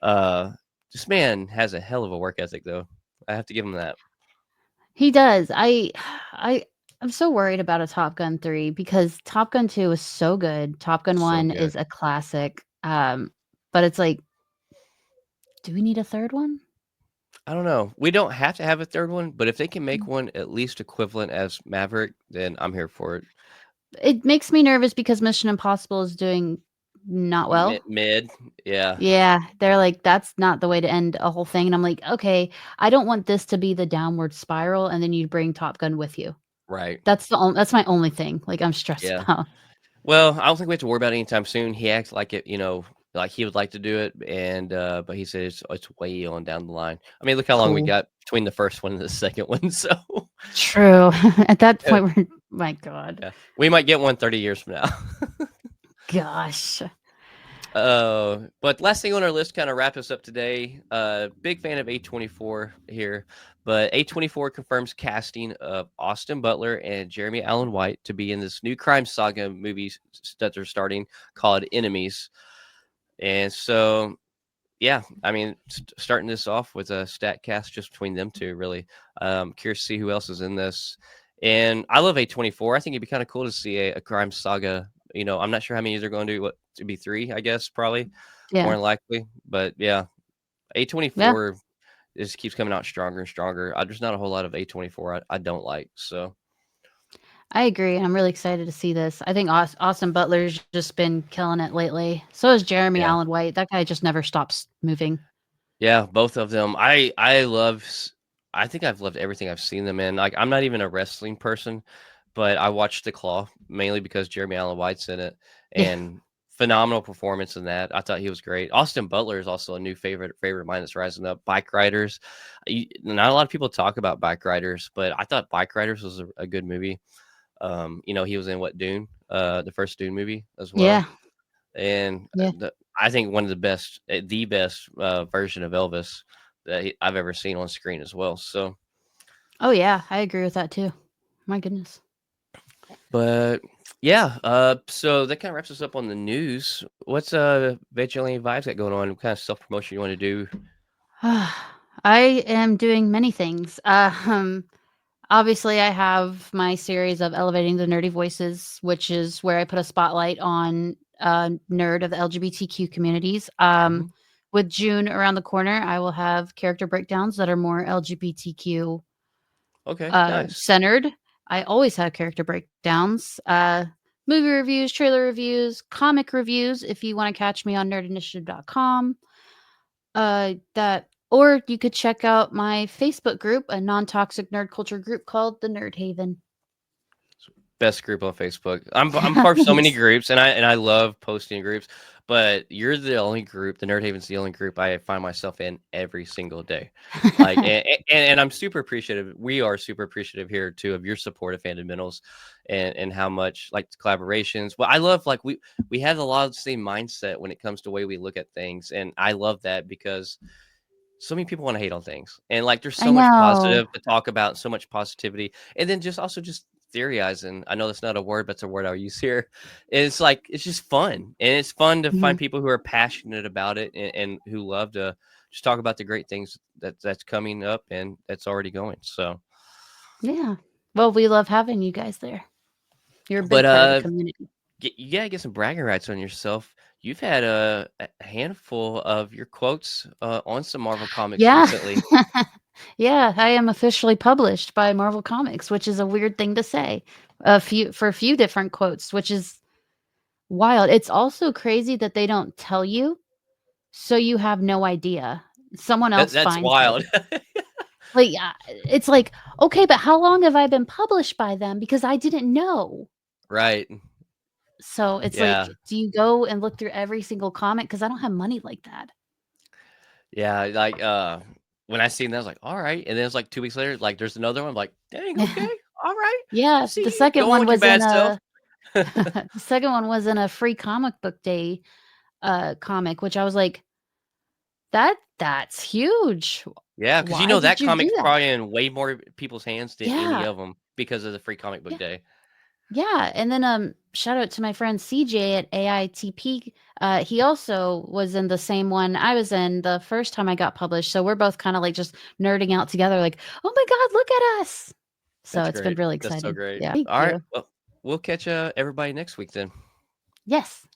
Uh, this man has a hell of a work ethic, though. I have to give him that. He does. I I'm so worried about a Top Gun 3 because Top Gun 2 is so good. Top Gun So 1 good. is a classic. But it's like, do we need a third one? I don't know. We don't have to have a third one, but if they can make one at least equivalent as Maverick, then I'm here for it. It makes me nervous because Mission Impossible is doing not well. Mid, yeah, Yeah, they're like, that's not the way to end a whole thing. And I'm like, okay, I don't want this to be the downward spiral, and then you bring Top Gun with you. right, That's my only thing. Like I'm stressed yeah. about. Well, I don't think we have to worry about it anytime soon. He acts like it, like he would like to do it, and but he said it's way on down the line. I mean, look how long we Cool. got between the first one and the second one. So, True. At that yeah, point, we're my God. yeah. We might get one 30 years from now. Gosh. But last thing on our list, kind of wrap us up today. Big fan of A24 here, but A24 confirms casting of Austin Butler and Jeremy Allen White to be in this new crime saga movies that they're starting called Enemies. And so, yeah, I mean, starting this off with a stat cast just between them two, really. Curious to see who else is in this. And I love A24. I think it'd be kind of cool to see a crime saga. I'm not sure how many they're going to do. What to be 3, I guess, probably more Yeah. than likely. But yeah, Yeah. A24 just keeps coming out stronger and stronger. There's not a whole lot of A24 I don't like. So I agree. I'm really excited to see this. I think Austin Butler's just been killing it lately. So is Jeremy yeah. Allen White. That guy just never stops moving. Yeah, both of them. I think I've loved everything I've seen them in. Like, I'm not even a wrestling person, but I watched The Claw mainly because Jeremy Allen White's in it, Yeah. and phenomenal performance in that. I thought he was great. Austin Butler is also a new favorite of mine that's rising up. Bike Riders. Not a lot of people talk about Bike Riders, but I thought Bike Riders was a good movie. He was in Dune, the first Dune movie as well, Yeah. and Yeah. I think one of the best version of Elvis that I've ever seen on screen as well. So, Oh yeah, I agree with that too. My goodness. but yeah, so that kind of wraps us up on the news. What's Vigilante Vibes got going on? What kind of self promotion you want to do? I am doing many things. Obviously, I have my series of Elevating the Nerdy Voices, which is where I put a spotlight on nerd of the LGBTQ communities. Mhm. With June around the corner, I will have character breakdowns that are more LGBTQ Okay, nice. centered. I always have character breakdowns, movie reviews, trailer reviews, comic reviews. If you want to catch me on nerdinitiative.com, that or you could check out my Facebook group, a non-toxic nerd culture group called the Nerd Haven. Best group on Facebook. I'm part of so many Thanks. groups, and I love posting in groups. But you're the only group. The Nerd Haven's the only group I find myself in every single day. Like, and I'm super appreciative. We are super appreciative here too of your support of Fandomentals, and how much like collaborations. Well, I love like we have a lot of the same mindset when it comes to the way we look at things, and I love that because so many people want to hate on things, and like there's I so much know. positive to talk about, so much positivity, and then just also just theorizing. I know that's not a word, but it's a word I'll use here. It's like it's just fun, and it's fun to Mhm. find people who are passionate about it, and who love to just talk about the great things that's coming up and that's already going. So, Yeah. Well, we love having you guys there. You're a but big part of the community. you gotta get some bragging rights on yourself. You've had a handful of your quotes on some Marvel comics Yeah. recently. Yeah, I am officially published by Marvel Comics, which is a weird thing to say. A few different quotes, which is wild. It's also crazy that they don't tell you, so you have no idea. Someone else That's finds it. wild. Like, it's like, okay, but how long have I been published by them? Because I didn't know. Right. So it's Yeah. like, do you go and look through every single comic? Because I don't have money like that. Yeah, like, when I seen that, I was like, "Alright," and then it's like 2 weeks later, like, there's another one, I'm like, "Dang, okay, alright, Yeah, see the you, second go on one with your was in bad self." a the second one was in a free comic book day comic, which I was like, That's huge. Yeah, because Why that did you do comic's that? probably in way more people's hands than any Yeah. of them because of the free comic book Yeah. day. Yeah, and then shout out to my friend CJ at AITP. He also was in the same one I was in the first time I got published. So we're both kind of like just nerding out together, like, oh my God, look at us. So That's it's been great. really That's so exciting. great. Yeah. Thank All right. you. Well, we'll catch everybody next week then. Yes.